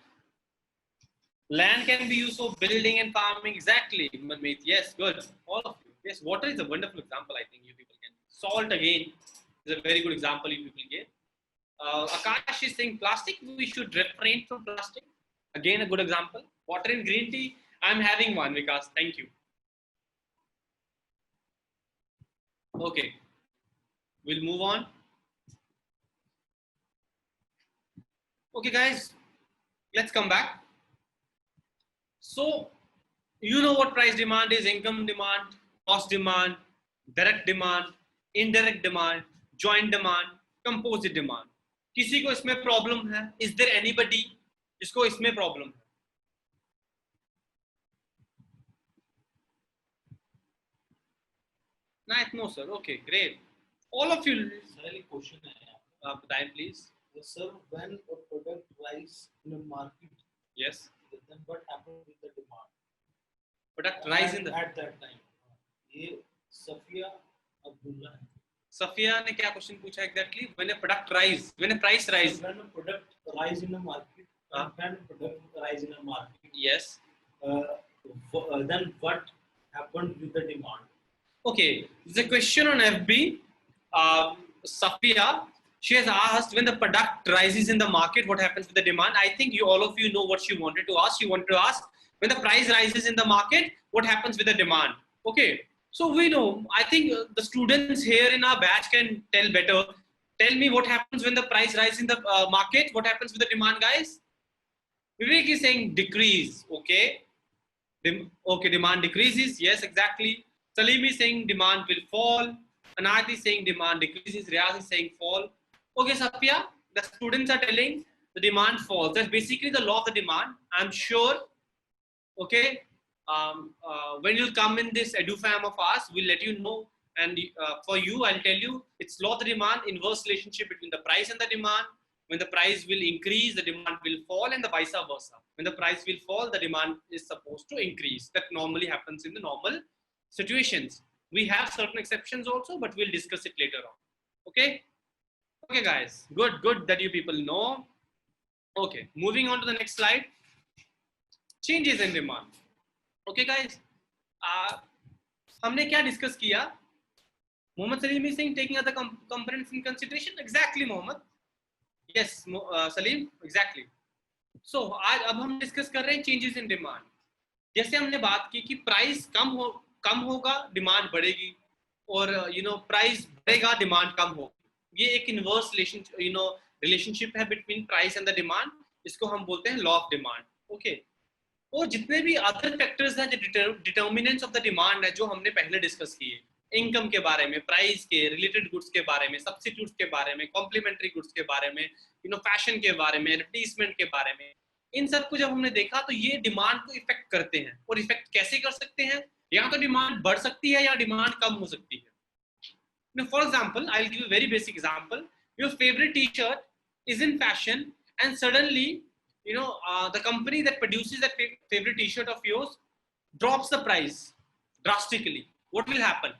Land can be used for building and farming. Exactly, Manmeet. Yes, good. All of you. Yes, water is a wonderful example, I think you people can. Salt again is a very good example you people get. Akash is saying plastic, we should refrain from plastic. Again, a good example. Water in green tea, I'm having one, Vikas. Thank you. Okay, we'll move on. Okay, guys, let's come back. So, you know what price demand is: income demand, cost demand, direct demand, indirect demand, joint demand, composite demand. किसी को इसमें problem है? Is there anybody जिसको इसमें problem है? No, sir. Okay, great. All of you. Sir, question है. बताएं, please. Sir, when a product rise in the market, yes, then what happens with the demand? Product rise in the at that time. ये Safia Abdullah. Safia ने क्या question पूछा exactly? When a product rise, when a price rise. When a product rise in the market, when a product rise in the market. Yes. Then what happened with the demand? Okay, there's a question on FB. Safia, she has asked, when the product rises in the market, what happens with the demand? I think all of you know what she wanted to ask. She wanted to ask, when the price rises in the market, what happens with the demand? Okay, so we know. I think the students here in our batch can tell better. Tell me what happens when the price rises in the market. What happens with the demand, guys? Vivek is saying decrease. Okay. Okay, demand decreases. Yes, exactly. Salim is saying demand will fall. Anayat is saying demand decreases. Riyaz is saying fall. Okay, Safia, the students are telling the demand falls. That's basically the law of the demand. I'm sure. Okay. when you come in this EduFam of ours, we'll let you know. And for you, I'll tell you, it's law of the demand, inverse relationship between the price and the demand. When the price will increase, the demand will fall, and the vice versa. When the price will fall, the demand is supposed to increase. That normally happens in the normal situations. We have certain exceptions also, but we'll discuss it later on. Okay? Okay, guys. Good that you people know. Okay, moving on to the next slide. Changes in demand. Okay, guys. हमने क्या discuss किया? Mohammad Salim is saying taking other components in consideration. Exactly, Mohammad. Yes, Salim. Exactly. So आज अब हम discuss कर रहे हैं changes in demand. जैसे हमने बात की कि प्राइस कम होगा, डिमांड बढ़ेगी, और प्राइस बढ़ेगा, डिमांड कम होगी. ये एक इनवर्स रिलेशनशिप है between price and the demand. इसको हम बोलते हैं लॉ ऑफ डिमांड. ओके. और जितने भी अदर फैक्टर्स हैं जो डिटर्मिनेंट्स ऑफ द डिमांड है, जो हमने पहले डिस्कस किए, इनकम के बारे में, प्राइस के, रिलेटेड गुड्स के बारे में, सब्स्टिट्यूट्स के बारे में, कॉम्प्लीमेंट्री गुड्स के बारे में, फैशन के बारे में, एडवर्टाइजमेंट के बारे में, इन सब को जब हमने देखा तो ये डिमांड को इफेक्ट करते हैं. और इफेक्ट कैसे कर सकते हैं? या तो डिमांड बढ़ सकती है या डिमांड कम हो सकती है. For example, I will give a very basic example. Your favourite T shirt is in fashion and suddenly the company that produces that favorite t-shirt of yours drops the price drastically. What will happen?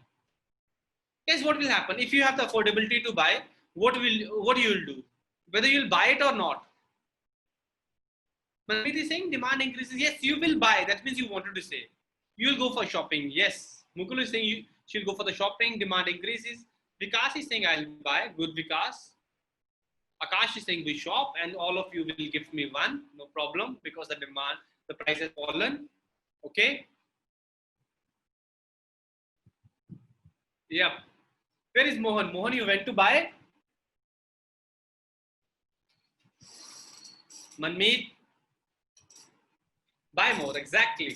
Guys, what will happen? If you have the affordability to buy, what you will do? Whether you'll buy it or not. Manmeet is saying demand increases. Yes, you will buy. That means you wanted to say. You'll go for shopping. Yes. Mukul is saying she'll go for the shopping. Demand increases. Vikas is saying I'll buy. Good, Vikas. Akash is saying we shop, and all of you will give me one, no problem, because the price has fallen. Okay. Yep. Where is Mohan? Mohan, you went to buy? Manmeet, buy more. Exactly.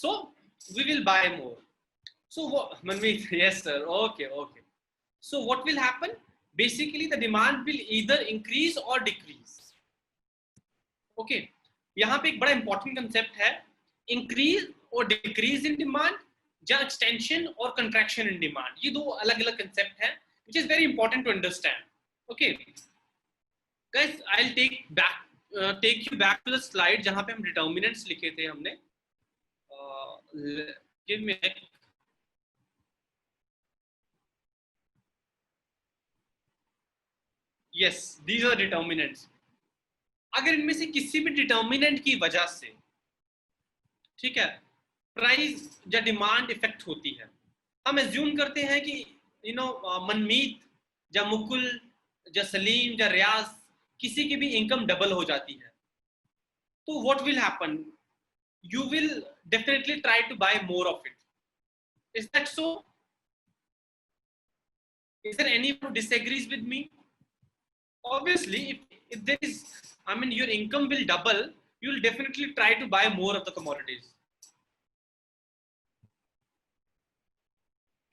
So we will buy more. So what, Manmeet? Yes, sir. Okay. So what will happen? Basically the demand will either increase or decrease. Okay. यहाँ पे एक बड़ा important concept है, increase और decrease in demand, या extension और contraction in demand. ये दो अलग-अलग concept हैं, which is very important to understand. Okay. Guys, I'll take you back to the slide जहाँ पे हम determinants लिखे थे हमने. Give me a Yes, these are determinants. अगर इनमें से किसी भी डिटर्मिनेंट की वजह से, ठीक है, प्राइस या डिमांड इफेक्ट होती है, हम एज्यूम करते हैं कि मनमीत या मुकुल या सलीम या रियाज किसी की भी इनकम डबल हो जाती है, तो what will happen? You will definitely try to buy more of it. Is that so? Is there anyone who disagrees with me? Obviously, if there is, your income will double, you will definitely try to buy more of the commodities.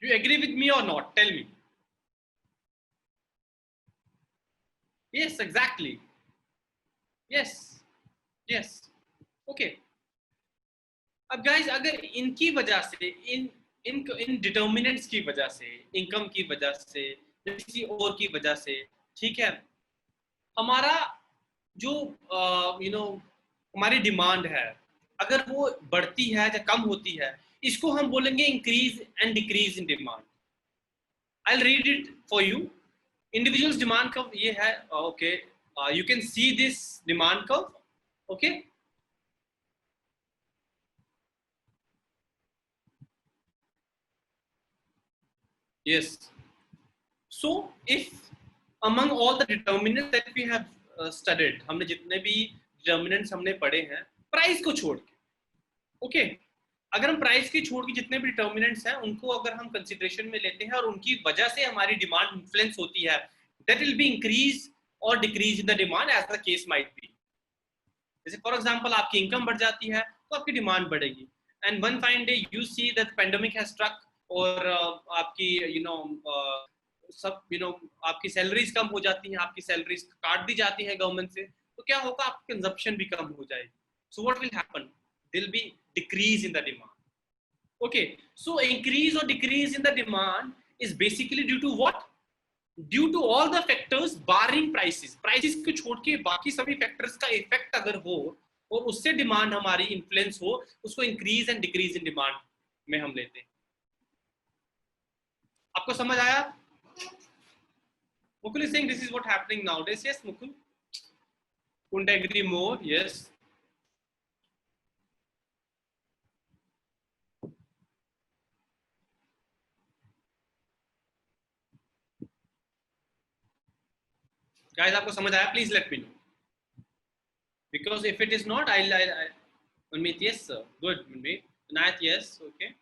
You agree with me or not? Tell me. Yes, exactly. Yes. Okay. अब guys, अगर इनकी वजह से, इन determinants की वजह से, income की वजह से, किसी और की वजह से, ठीक है, हमारा जो हमारी डिमांड है, अगर वो बढ़ती है या कम होती है, इसको हम बोलेंगे increase and decrease in demand. I will read it for you. Individuals demand curve ये है. Okay, you can see this demand curve. Okay, yes. So if among all the determinants that we have studied, हमने जितने भी determinants हमने पढ़े हैं price को छोड़ के, ओके, अगर हम प्राइस के छोड़ के जितने भी determinants हैं उनको अगर हम कंसिडरेशन में लेते हैं और उनकी वजह से हमारी डिमांड इन्फ्लुएंस होती है, that will be increase or decrease in the demand as the case might be. जैसे फॉर एग्जांपल आपकी इनकम बढ़ जाती है तो आपकी डिमांड बढ़ेगी, and one fine day you see that the pandemic has struck, और आपकी आपकी सैलरीज कम हो जाती हैं, आपकी सैलरीज काट दी जाती हैं गवर्नमेंट से, तो क्या होगा? आपकी कंजप्शन भी कम हो जाएगी. So what will happen? there will be decrease in the demand. Okay, so increase or decrease in the demand is basically due to what? Due to all the factors barring prices. Prices को छोड़ के बाकी सभी factors का effect अगर हो और उससे demand हमारी influence हो, उसको increase and decrease in demand में हम लेते हैं. आपको समझ आया? Mukul is saying this is what happening nowadays. Yes, Mukul. Couldn't agree more. Yes. Guys, आपको समझ आया? Please let me know. Because if it is not, I'll Manmeet, yes, sir. Good, Manmeet. Nayat, yes. Okay.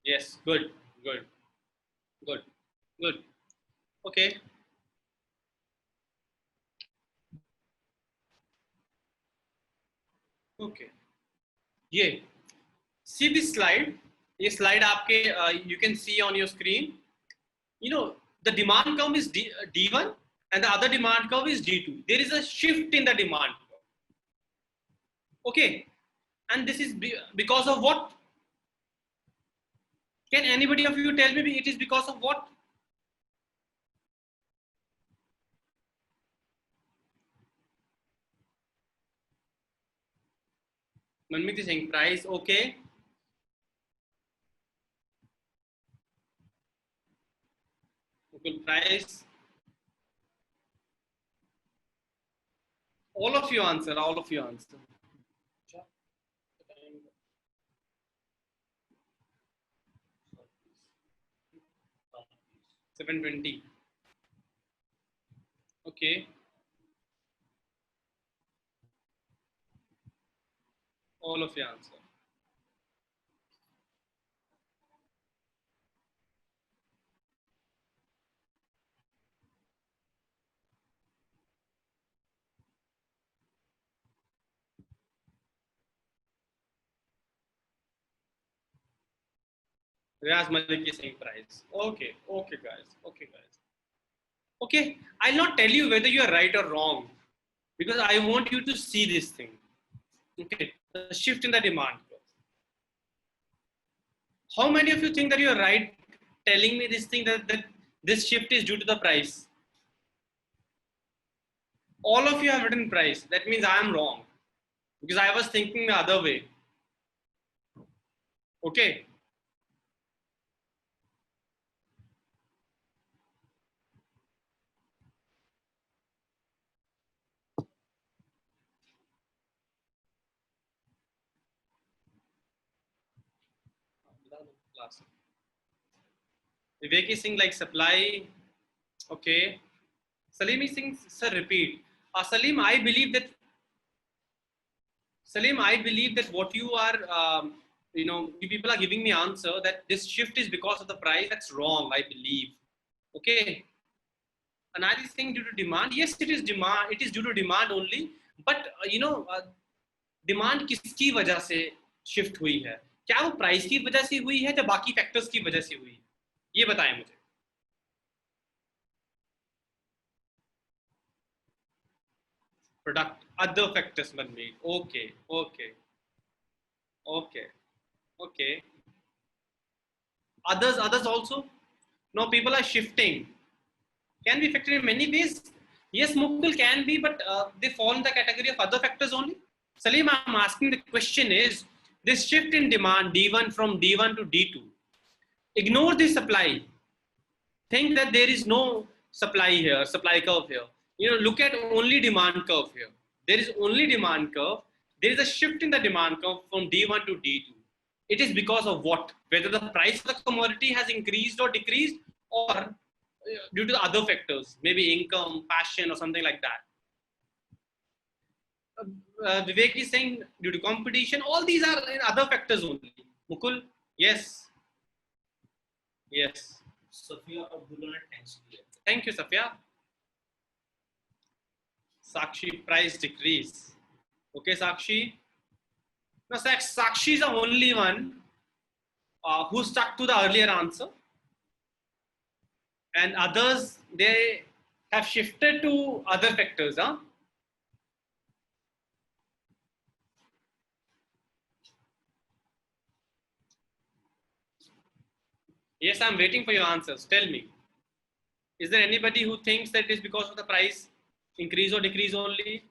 Yes. Good. Good. Good. Good. Okay. Okay. ये see this slide. ये slide आपके you can see on your screen. You know the demand curve is D1 and the other demand curve is D2. There is a shift in the demand curve. Okay, and this is because of what? Can anybody of you tell me it is because of what? Manmeet is saying price. Okay. Google price. All of you answer. All of you answer. 7:20. Okay. All of you answer. Riaz Malik is saying price. Okay, okay, guys. Okay, guys. Okay, I'll not tell you whether you are right or wrong because I want you to see this thing. Okay, the shift in the demand. How many of you think that you are right telling me this thing that this shift is due to the price? All of you have written price. That means I am wrong because I was thinking the other way. Okay. Vivek is saying like supply. Okay. Salim is saying, sir, repeat. Salim, I believe that. Salim, I believe that what you are, you people are giving me answer that this shift is because of the price. That's wrong. I believe. Okay. Another thing due to demand. Yes, it is demand. It is due to demand only. But demand किसकी वजह से shift हुई है? क्या वो price की वजह से हुई है या बाकी फैक्टर्स की वजह से हुई है? ये बताएं मुझे. Product, other factors were made. Okay, okay, okay, okay. Others also. Now people are shifting. Can be affected in many ways. Yes, Mukul can be, but they fall in the category of other factors only. Salim, I'm asking the question is this shift in demand D1 from D1 to D2. Ignore the supply. Think that there is no supply here, supply curve here. Look at only demand curve here. There is only demand curve. There is a shift in the demand curve from D1 to D2. It is because of what? Whether the price of the commodity has increased or decreased, or due to other factors, maybe income, passion, or something like that. Vivek is saying due to competition. All these are other factors only. Mukul, yes. Yes. Safia Abdullah, thanks. Thank you, Safia. Sakshi, price decrease. Okay, Sakshi. Now, Sakshi is the only one who stuck to the earlier answer, and others they have shifted to other factors. Huh? Yes, I'm waiting for your answers. Tell me. Is there anybody who thinks that it is because of the price increase or decrease only?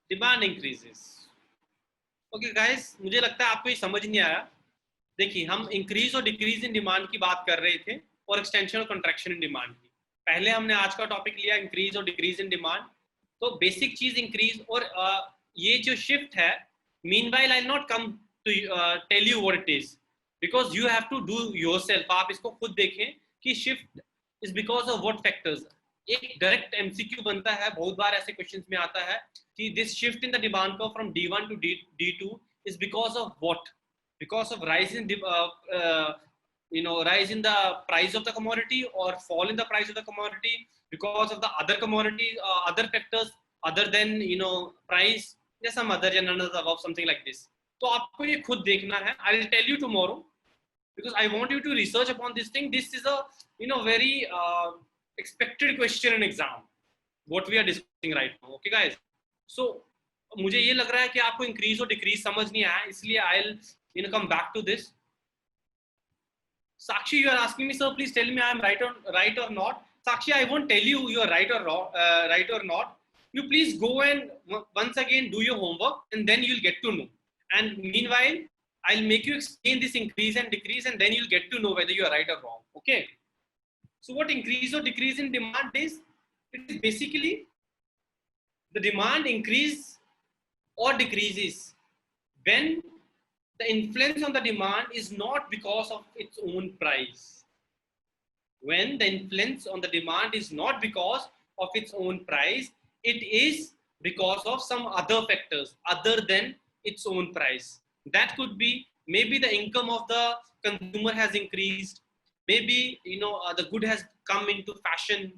Demand increases. Okay, guys, मुझे लगता है आपको ये समझ नहीं आया. देखिए, हम इंक्रीज और डिक्रीज इन डिमांड की बात कर रहे थे और एक्सटेंशन और कंट्रैक्शन इन डिमांड की. पहले हमने आज का टॉपिक लिया इंक्रीज और डिक्रीज इन डिमांड. तो बेसिक चीज इंक्रीज और ये जो शिफ्ट है, meanwhile I will not come to tell you what it is, because you have to do yourself. आप इसको खुद देखें कि shift is because of what factors. एक डायरेक्ट एमसीक्यू बनता है, बहुत बार ऐसे क्वेश्चंस में आता है कि this shift in the demand curve from D1 to D2 is because of what? Because of rise in rise in the price of the commodity or fall in the price of the commodity, because of the other commodity, other factors other than price. There's some other and another above, something like this. तो आपको ये खुद देखना है. I will tell you tomorrow because I want you to research upon this thing. This is a very expected question in exam, what we are discussing right now. Okay guys, so मुझे ये लग रहा है कि आपको increase और decrease समझ नहीं आया, इसलिए I will come back to this. Sakshi, you are asking me, sir, please tell me I am right or not. Sakshi, I won't tell you you are right or not. You please go and once again do your homework and then you'll get to know. And meanwhile, I'll make you explain this increase and decrease and then you'll get to know whether you are right or wrong. Okay. So what increase or decrease in demand is? It is basically the demand increase or decreases when the influence on the demand is not because of its own price. When the influence on the demand is not because of its own price, it is because of some other factors other than its own price. That could be maybe the income of the consumer has increased, maybe the good has come into fashion,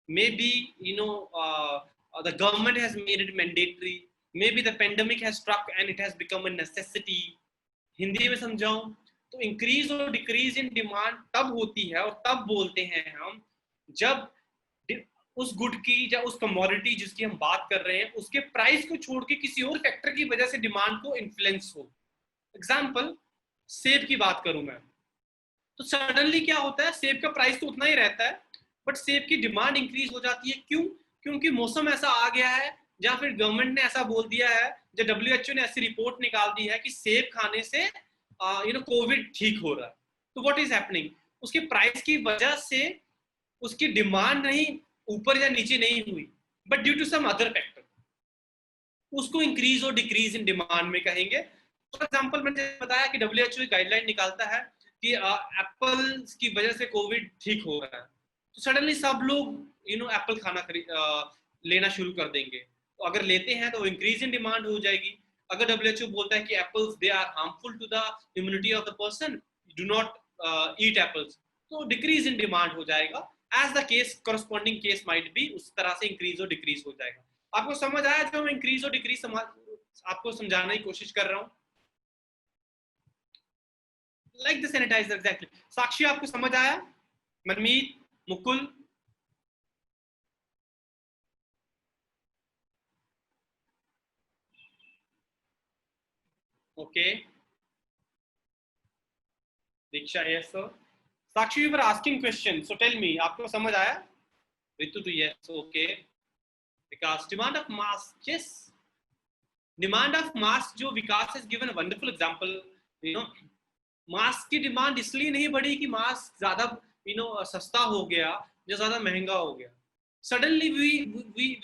maybe the government has made it mandatory, maybe the pandemic has struck and it has become a necessity. Hindi में समझाऊं तो increase और decrease in demand तब होती है और तब बोलते हैं हम जब उस गुड की या उस कमोडिटी जिसकी हम बात कर रहे हैं उसके प्राइस को छोड़ के किसी और फैक्टर की वजह से डिमांड को इन्फ्लुएंस हो. एग्जांपल, सेब की बात करूं मैं, तो सडनली क्या होता है, सेब का प्राइस तो उतना ही रहता है बट सेब की डिमांड इंक्रीज हो जाती है. क्यों? क्योंकि मौसम ऐसा आ गया है या फिर गवर्नमेंट ने ऐसा बोल दिया है, जो WHO ने ऐसी रिपोर्ट निकाल दी है कि सेब खाने से कोविड ठीक हो रहा है. तो व्हाट इज हैपनिंग, उसके प्राइस की वजह से उसकी डिमांड नहीं ऊपर या नीचे नहीं हुई but due to some other factor, उसको इंक्रीज और डिक्रीज इन डिमांड में कहेंगे. फॉर एग्जांपल, मैंने बताया कि WHO गाइडलाइन निकालता है कि एप्पल की वजह से कोविड ठीक हो रहा है, तो सडनली सब लोग एप्पल खाना लेना शुरू कर देंगे. तो अगर लेते हैं तो इंक्रीज इन डिमांड हो जाएगी. अगर WHO बोलता है कि apples they are harmful to the immunity of the person, do not eat apples, तो डिक्रीज इन डिमांड हो जाएगा. As the case corresponding case might be, उस तरह से इंक्रीज और डिक्रीज हो जाएगा. आपको समझ आया जो मैं इंक्रीज और डिक्रीज आपको समझाने की कोशिश कर रहा हूं? Like the sanitiser exactly. Sakshi, आपको समझ आया? मनमीत, Mukul, okay. Diksha, yes sir. Sakshi, you were asking questions, so tell me, आपको समझ आया? Ritu, yes, okay. Because demand of mass, yes. Demand of mass, जो विकास has given a wonderful example. मास की demand इसलिए नहीं बढ़ी कि मास ज्यादा सस्ता हो गया या ज्यादा महंगा हो गया. Suddenly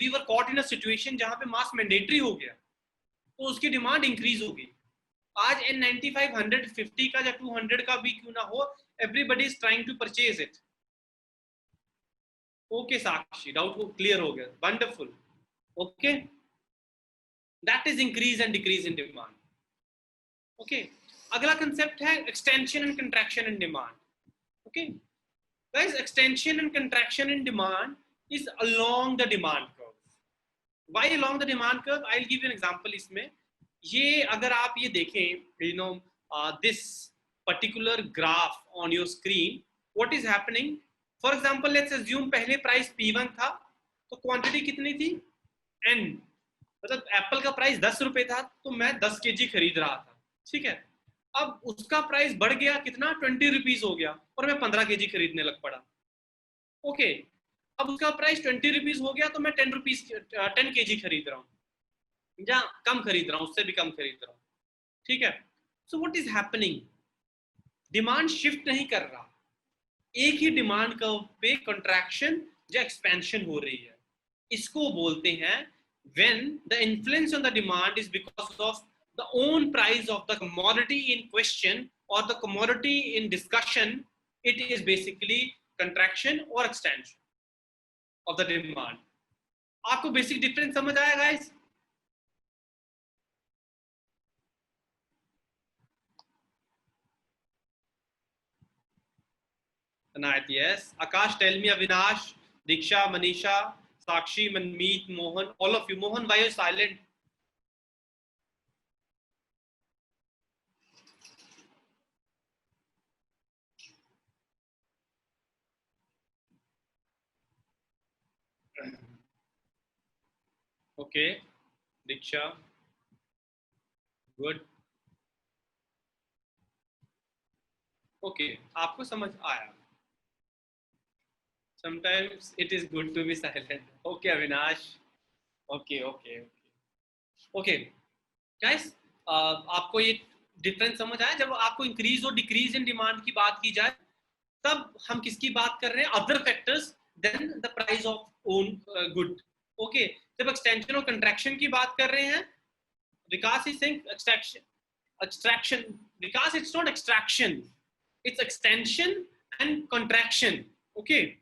we were caught in a situation जहां पे मास मैंडेटरी हो गया तो उसकी डिमांड इंक्रीज हो गई. आज N95 150 का या 200 का भी क्यों ना हो, everybody is trying to purchase it. Okay Sakshi, doubt को क्लियर हो गया. Wonderful. Okay, that is increase and decrease in demand. Okay, अगला कंसेप्ट है extension and contraction in demand. Okay, Guys, extension and contraction in demand is along the demand curve. Why along the demand curve? I'll give you an example. इसमें ये अगर आप ये देखें, you know, this particular graph on your screen, what is happening? For example, let's assume पहले price P1 था, तो quantity कितनी थी? N. मतलब एप्पल का प्राइस 10 रुपए था, तो मैं 10 केजी खरीद रहा था, ठीक है. अब उसका प्राइस बढ़ गया, कितना? 20 रुपीज हो गया, और मैं 15 केजी खरीदने लग पड़ा. ओके, अब उसका प्राइस 20 रुपीज हो गया, तो मैं 10 केजी खरीद रहा हूँ, या कम खरीद रहा हूँ, उससे भी कम खरीद रहा हूँ, ठीक है. So what is happening? Demand shift नहीं कर रहा, एक ही डिमांड कर्व पे कंट्रैक्शन या एक्सपेंशन हो रही है. इसको बोलते हैं when the influence on the demand is because of the own price of the commodity in question or the commodity in discussion, it is basically contraction or extension of the demand. आपको basic difference समझ आया guys? Anayat, yes. Akash, tell me. Avinash, Diksha, Manisha, Sakshi, Manmeet, Mohan, all of you. Mohan, why are you silent? Okay, Diksha, good. Okay, आपको समझ आया. Sometimes it is good to be silent. Okay, Avinash. Okay. Guys, आपको ये difference समझ आया? जब आपको increase और डिक्रीज इन डिमांड की बात की जाए, तब हम किसकी बात कर रहे हैं? Other factors then the price of own good. Okay, जब एक्सटेंशन और कंट्रैक्शन की बात कर रहे हैं, Vikas is saying extraction. Vikas, it's not extraction, it's extension and contraction. Okay,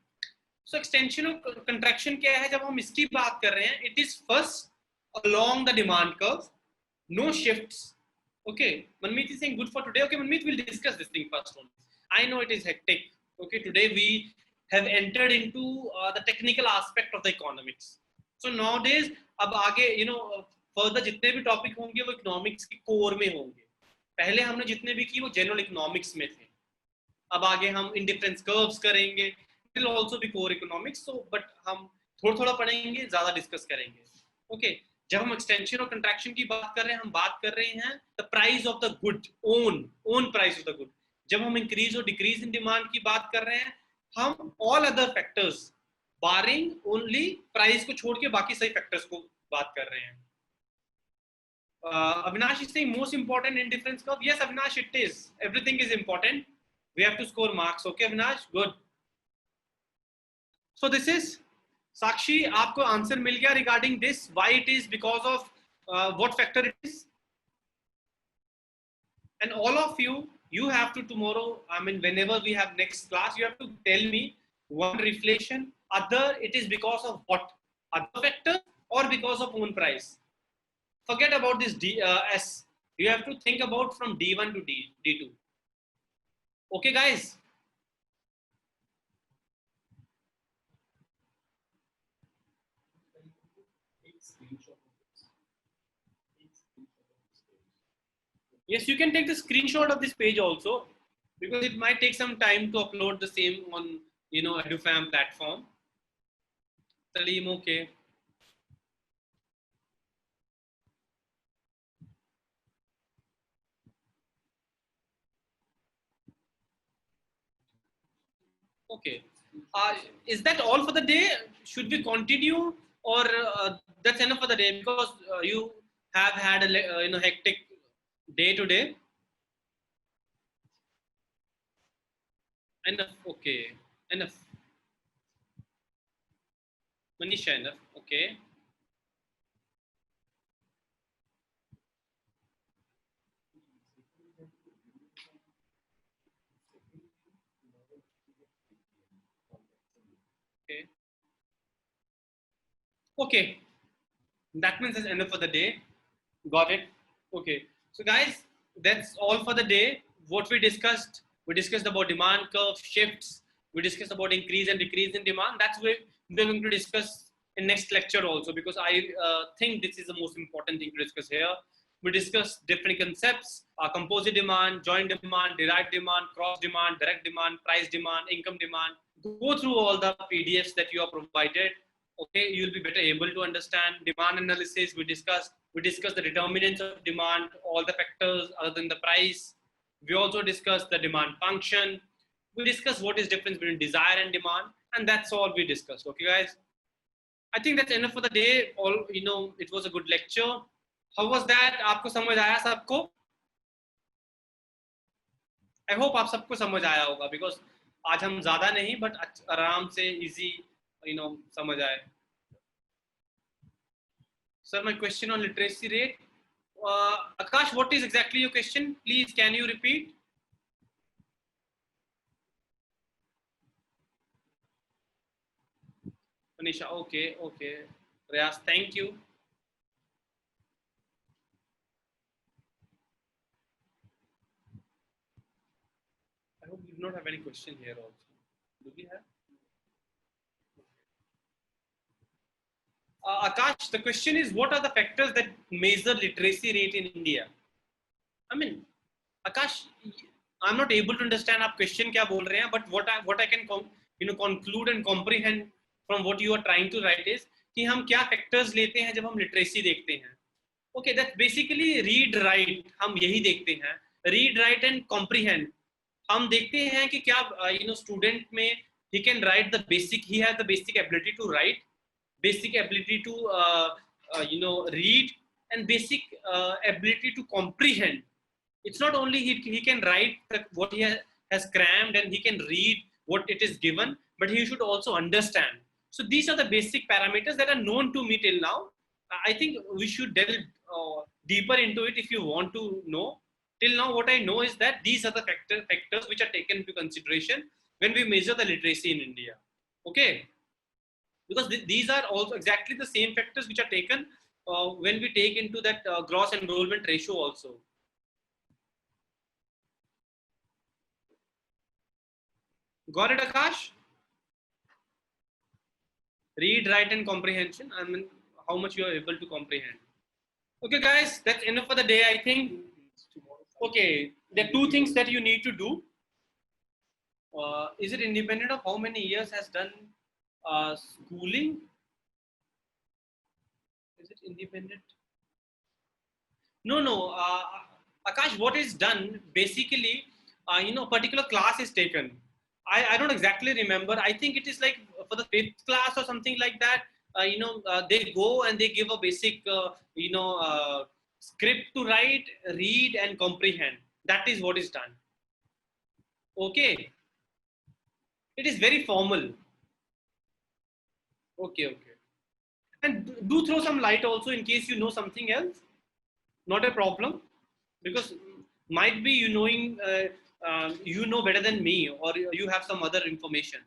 so extension और contraction क्या है? जब हम इसकी बात कर रहे हैं, it is first along the demand curve, no shifts. Okay, Manmeet is saying good for today. Okay, Manmeet, we'll discuss this thing first one. I know it is hectic. Okay, today we have entered into the technical aspect of the economics. So nowadays, अब आगे further जितने भी topic होंगे वो economics की core में होंगे. पहले हमने जितने भी की वो जनरल इकोनॉमिक्स में थे. अब आगे हम इंडिफरेंस कर्व्स करेंगे, it will also be core economics. So but हम थोड़ा पढ़ेंगे, ज्यादा डिस्कस करेंगे. ओके, जब हम एक्सटेंशन और कंट्रैक्शन की बात कर रहे हैं, हम बात कर रहे हैं the price of the good, own price of the good. जब हम इंक्रीज और डिक्रीज इन डिमांड की बात कर रहे हैं, हम ऑल अदर फैक्टर्स बारिंग ओनली प्राइस को छोड़ के बाकी सही फैक्टर्स को बात कर रहे हैं. Avinash is saying most important in difference curve. Yes, Avinash, it is. Everything is important. We have to score marks. Okay, Avinash, good. So this is Sakshi. आपको आंसर मिल गया regarding this. Why it is because of what factor it is. And all of you, you have to tomorrow. I mean, whenever we have next class, you have to tell me one reflation. Other, it is because of what? Other factor or because of own price. Forget about this S. You have to think about from D1 to D2. Okay, guys? Yes, you can take the screenshot of this page also, because it might take some time to upload the same on EduFam platform. Salim, okay. Okay. Is that all for the day? Should we continue, or that's enough for the day? Because you have had a hectic day today. Enough. Okay. Enough. Manisha, enough. Okay. Okay, that means it's enough for the day. Got it. Okay, so guys, that's all for the day. What we discussed about demand curve shifts, We discussed about increase and decrease in demand. That's where we're going to discuss in next lecture also, because I think this is the most important thing to discuss here. We discuss different concepts, composite demand, joint demand, derived demand, cross demand, direct demand, price demand, income demand. Go through all the PDFs that you are provided. Okay, you'll be better able to understand demand analysis. We discuss the determinants of demand, all the factors other than the price. We also discuss the demand function. We discuss what is difference between desire and demand, and that's all we discussed. Okay, guys. I think that's enough for the day. All it was a good lecture. How was that? आपको समझ आया सबको? I hope आप सबको समझ आया होगा, because आज हम ज़्यादा नहीं, but आराम से easy समझ आए. Sir, my question on literacy rate. Akash, what is exactly your question? Please, can you repeat? Manisha, okay. Riyaz, thank you. I hope we do not have any question here also. Do we have? Akash, the question is, what are the factors that measure literacy rate in India? I mean, Akash, I'm not able to understand आप question क्या बोल रहे हैं, but what I can conclude and comprehend from what you are trying to write is कि हम क्या factors लेते हैं जब हम literacy देखते हैं. Okay, that's basically read, write. हम यही देखते हैं. Read, write and comprehend. हम देखते हैं कि क्या student में he can write the basic. He has the basic ability to write, basic ability to read, and basic ability to comprehend. It's not only he can write what he has crammed and he can read what it is given, but he should also understand. So these are the basic parameters that are known to me till now. I think we should delve deeper into it if you want to know. Till now, what I know is that these are the factors which are taken into consideration when we measure the literacy in India. Okay, because these are also exactly the same factors which are taken when we take into that gross enrollment ratio also. Got it, Akash? Read, write, and comprehension. I mean, how much you are able to comprehend. Okay, guys, that's enough for the day, I think. Okay, there are two things that you need to do. Is it independent of how many years has done schooling? Is it independent? No. Akash, what is done basically? Particular class is taken. I don't exactly remember. I think it is like for the 5th class or something like that. They go and they give a basic, script to write, read, and comprehend. That is what is done. Okay. It is very formal. Okay. And do throw some light also in case you know something else. Not a problem, because might be you know better than me, or you have some other information.